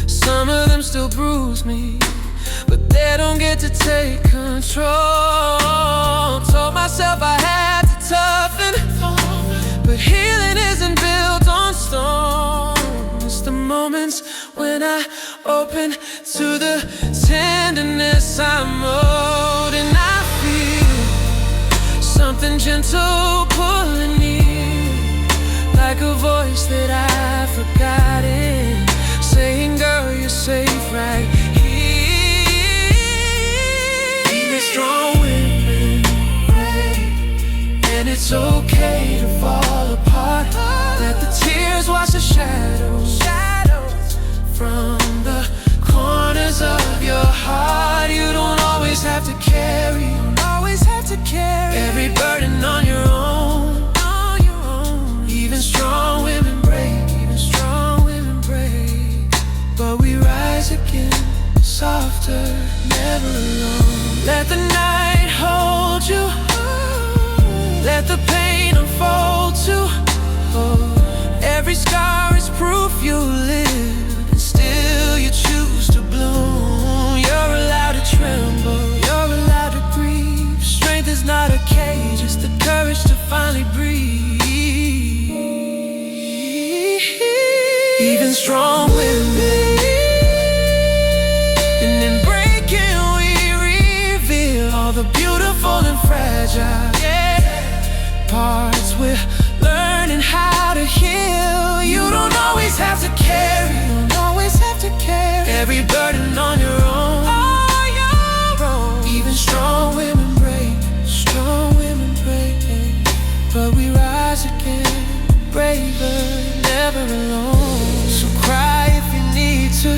Some of them still bruise me, but they don't get to take control. Told myself I had to toughen, but healing isn't built on stone. It's the moments when I open to the tenderness I'm owed, and I feel something gentle pulling near, like a voice that I've forgotten, saying, girl, you're safe right here. Even strong women break, and it's okay to fall apart. Let the tears wash the shadows from the corners of your heart. You don't always have to carry every burden on your own. Even strong women break, but we rise again, softer, never alone. Let the night hold you, let the pain unfold too. Every scar is proof you live, and still you choose to bloom. You're allowed to tremble, you're allowed to grieve. Strength is not a cage, it's the courage to finally breathe. Even strong women, and in breaking we reveal all the beautiful and fragile parts we're learning how to heal. You don't always have to carry every burden on your own. Even strong women break, but we rise again, braver, never alone. So cry if you need to,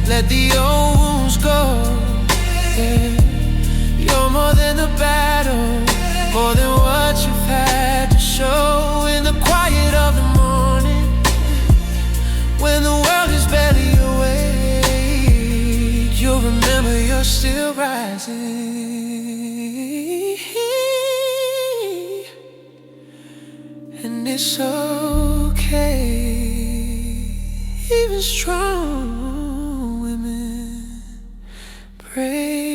let the old wounds go. You're more than the battle, more than what you've had to show. In the quiet of the morning, when the world is barely awake, you'll remember you're still rising. And it's okay. Even strong women break.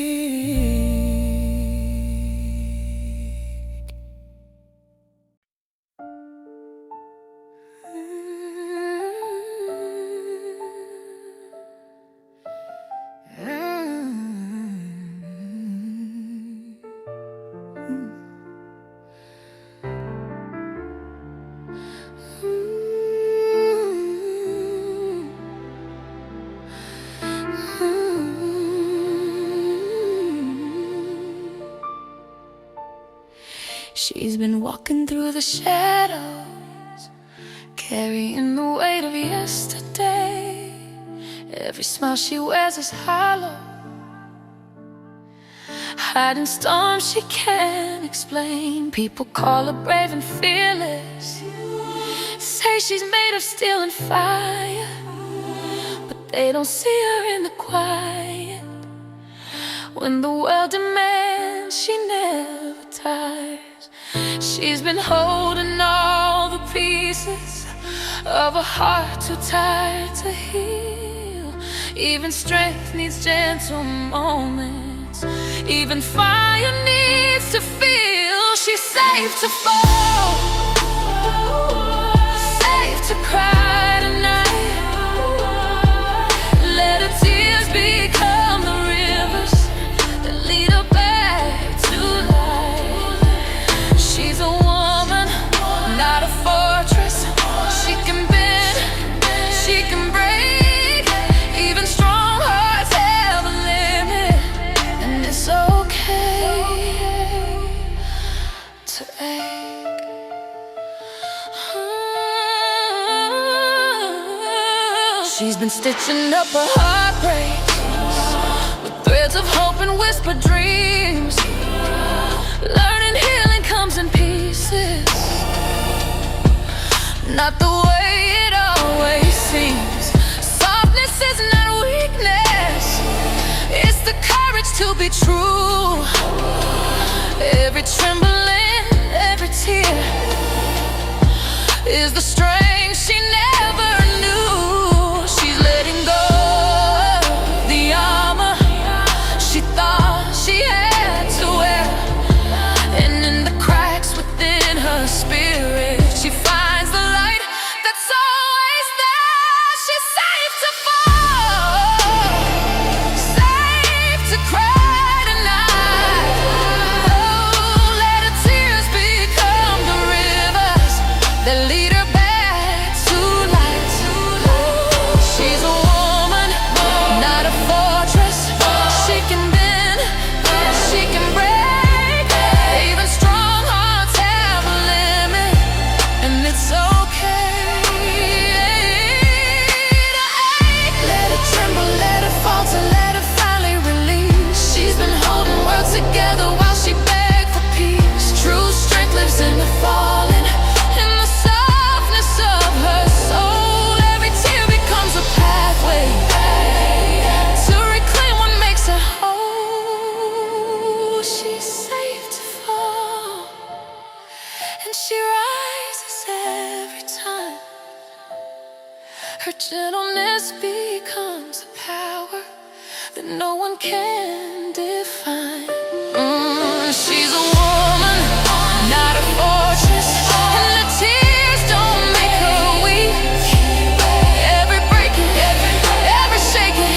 She's been walking through the shadows, carrying the weight of yesterday. Every smile she wears is hollow, hiding storms she can't explain. People call her brave and fearless, say she's made of steel and fire, but they don't see her in the quiet. When the world demands, she never tires. She's been holding all the pieces of a heart too tired to heal. Even strength needs gentle moments, even fire needs to feel. She's safe to fall, safe to cry tonight. Let her tears become the rivers that lead her back to life. She's a woman, not a fortress. She can bend, she can break. Even strong hearts have a limit, and it's okay to ache. She's been stitching up her heartbreaks with threads of hope and whispered dreams, learning healing comes in pieces, not the way it always seems. Softness is not weakness, it's the courage to be true. Every trembling, every tear is the strength she never knew. She's letting go of the armor she thought she had to wear, and in the cracks within her spirit, she finds the light that's always there. She's safe to fall, safe to cry tonight. Oh, let her tears become the rivers that lead her back to light. She's a woman, not a fortress. She can bend, she can break. Even strong hearts have a limit, and it's okay to ache. Let it tremble, let it falter, let it finally release. She's been holding worlds together while she begged for peace. True strength lives in the falling, in the softness of her soul. Every tear becomes a pathway to reclaim what makes her whole. She's safe to fall, and she rises every time. Her gentleness becomes a power that no one can define. She's a woman, not a fortress, and the tears don't make her weak. Every breaking, every shaking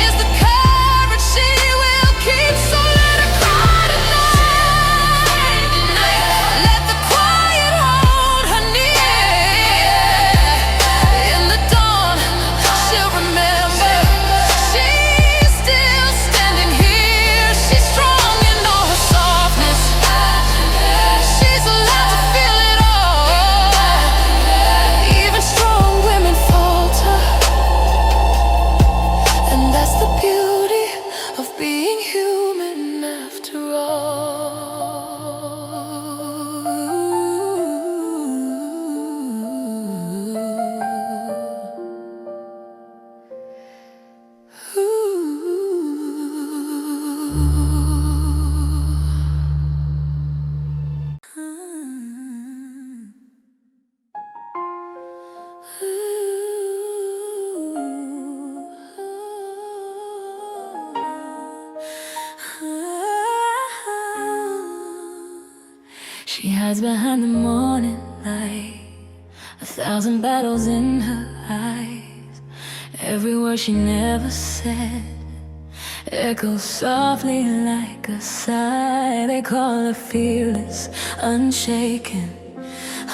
is the courage she will keep. So let her cry tonight. Let the quiet hold her near. In the dawn, she'll remember she's still standing here. She's strong in all her softness. She's allowed to feel it all. Even strong women falter, and that's the beauty of being human after She hides behind the morning light, 1,000 battles in her eyes. Every word she never said echoes softly like a sigh. They call her fearless, unshaken,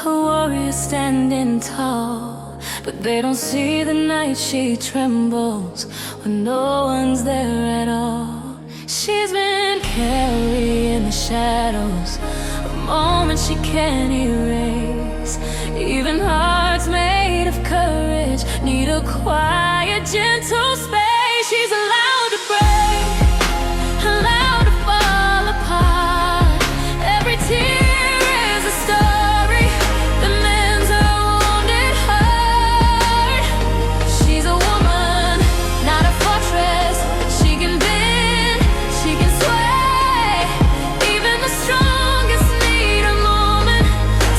a warrior standing tall. But they don't see the night she trembles when no one's there at all. She's been carrying the shadows, a moment she can't erase. Even hearts a quiet, gentle space. She's allowed to break, allowed to fall apart. Every tear is a story that mends her wounded heart. She's a woman, not a fortress. She can bend, she can sway. Even the strongest need a moment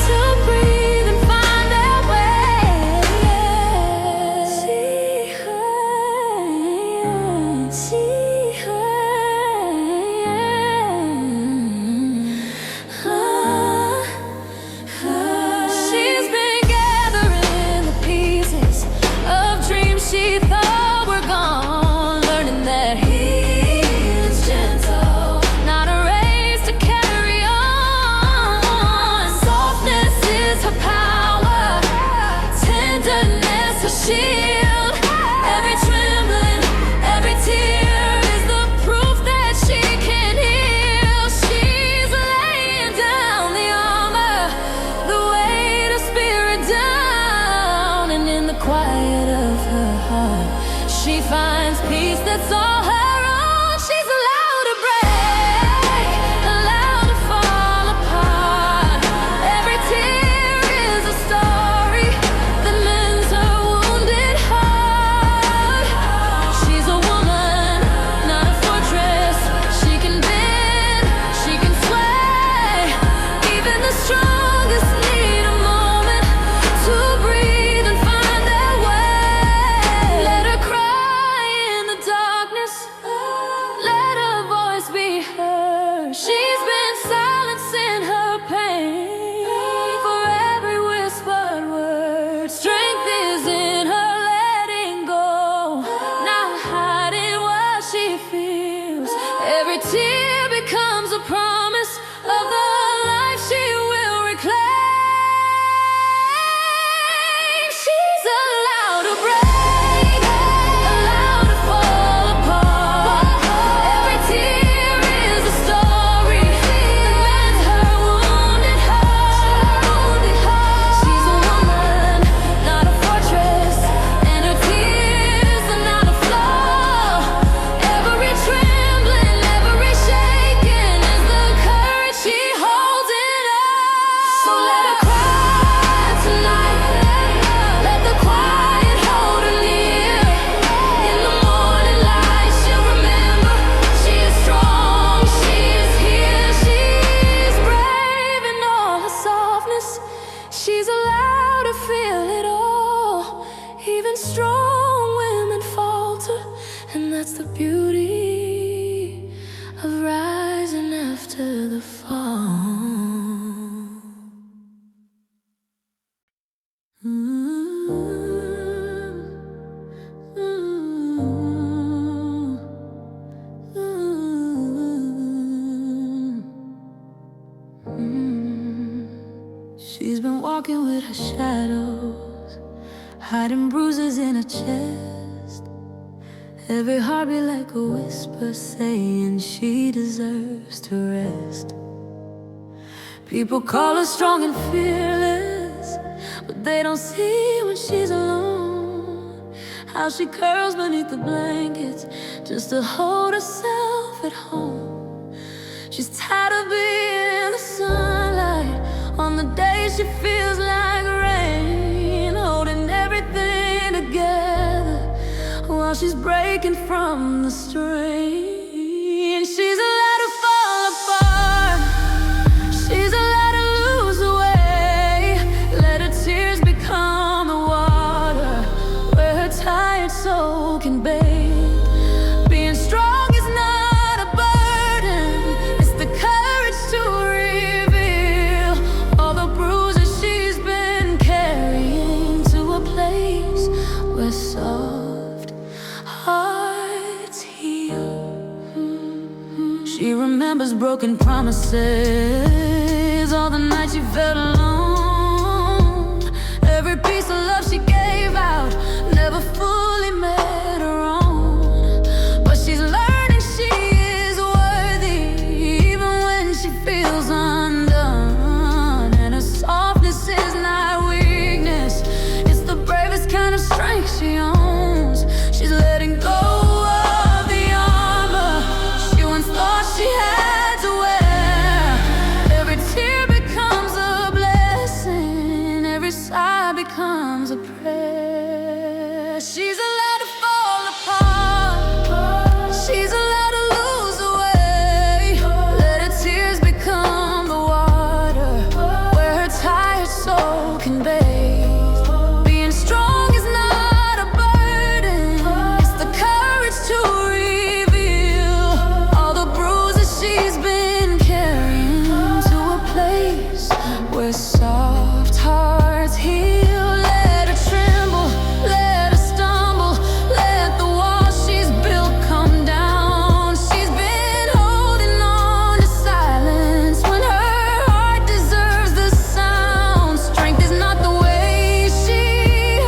to breathe and find their way. She's been gathering the pieces of dreams she thought were gone, learning that healing's gentle, not a race to carry on. Softness is her power, tenderness her shield. Every trembling, every tear is the proof that she can heal. She's laying down the armor, the weight of spirit down, and in the quiet of her heart, she finds peace that's all her own. She's allowed to break, allowed to fall apart. Every tear is a story that mends her wounded heart. She's a woman, not a fortress. She can bend, she can sway. Even the strongest need a moment to breathe and find their way. Let her cry in the darkness, let her voice be heard. She's been silencing her pain for every whispered word. Strength is in her letting go, not hiding what she feels. Every tear becomes a promise of the life she will reclaim. She's allowed to break, allowed to fall apart. Every tear is a story that mends her wounded heart. She's a woman, not a fortress, and her tears are not a flaw. Every trembling, every shaking is the courage she holds in us. So let her cry tonight, let the quiet hold her near. In the morning light she'll remember she is strong, she is here. She's brave in all her softness. She's allowed to feel it all. Even strong women falter, and that's the beauty of rising after the fall. She's been walking with her shadows, hiding bruises in her chest. Every heartbeat like a whisper saying she deserves to rest. People call her strong and fearless, but they don't see when she's alone how she curls beneath the blankets just to hold herself at home. She's tired of being the sunlight on the day she feels like rain, holding everything together while she's breaking from the strain. She's allowed to fall apart, she's allowed to lose her way. Let her tears become the water where her tired soul can bathe. Being strong is not a burden, it's the courage to reveal all the bruises she's been carrying to a place where soft hearts heal. She remembers broken promises, all the nights she felt alone. Every piece of love she gave out never fully met her own. But she's learning she is worthy even when she feels undone. And her softness is not weakness, it's the bravest kind kind of strength she owns. She's letting go of the armor she once thought she had to wear. Every tear becomes a blessing, every sigh becomes a prayer. She's allowed to fall apart, she's allowed to lose her way. Let her tears become the water where her tired soul can bathe. Being strong is not a burden, it's the courage to reveal all the bruises she's been carrying to a place where soft hearts heal. Let her tremble, let her stumble, let the walls she's built come down. She's been holding on to silence when her heart deserves the sound. Strength is not the way she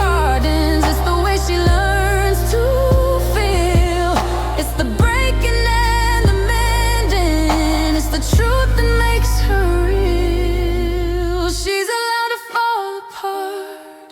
hardens, it's the way she learns to feel. It's the breaking and the mending, it's the truth that makes her real. She's allowed to fall apart,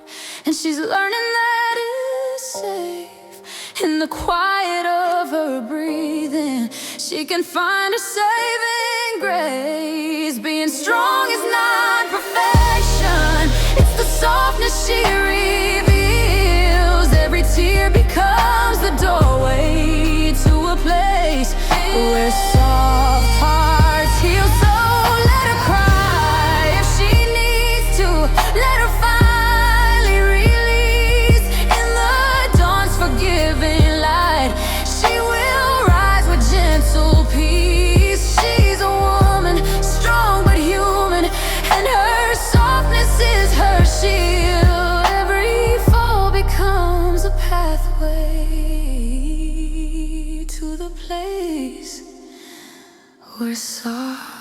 and she's learning that it's safe. In the quiet of her breathing, she can find her saving grace. Being strong is not perfection, it's the softness she reveals. Every tear becomes the doorway to a place where soft hearts heal. So let her cry if she needs to, let her finally release. In the dawn's forgiving light, she will rise with gentle peace. She's a woman, strong but human, and her softness is her shield. Every fall becomes a pathway to the place where soft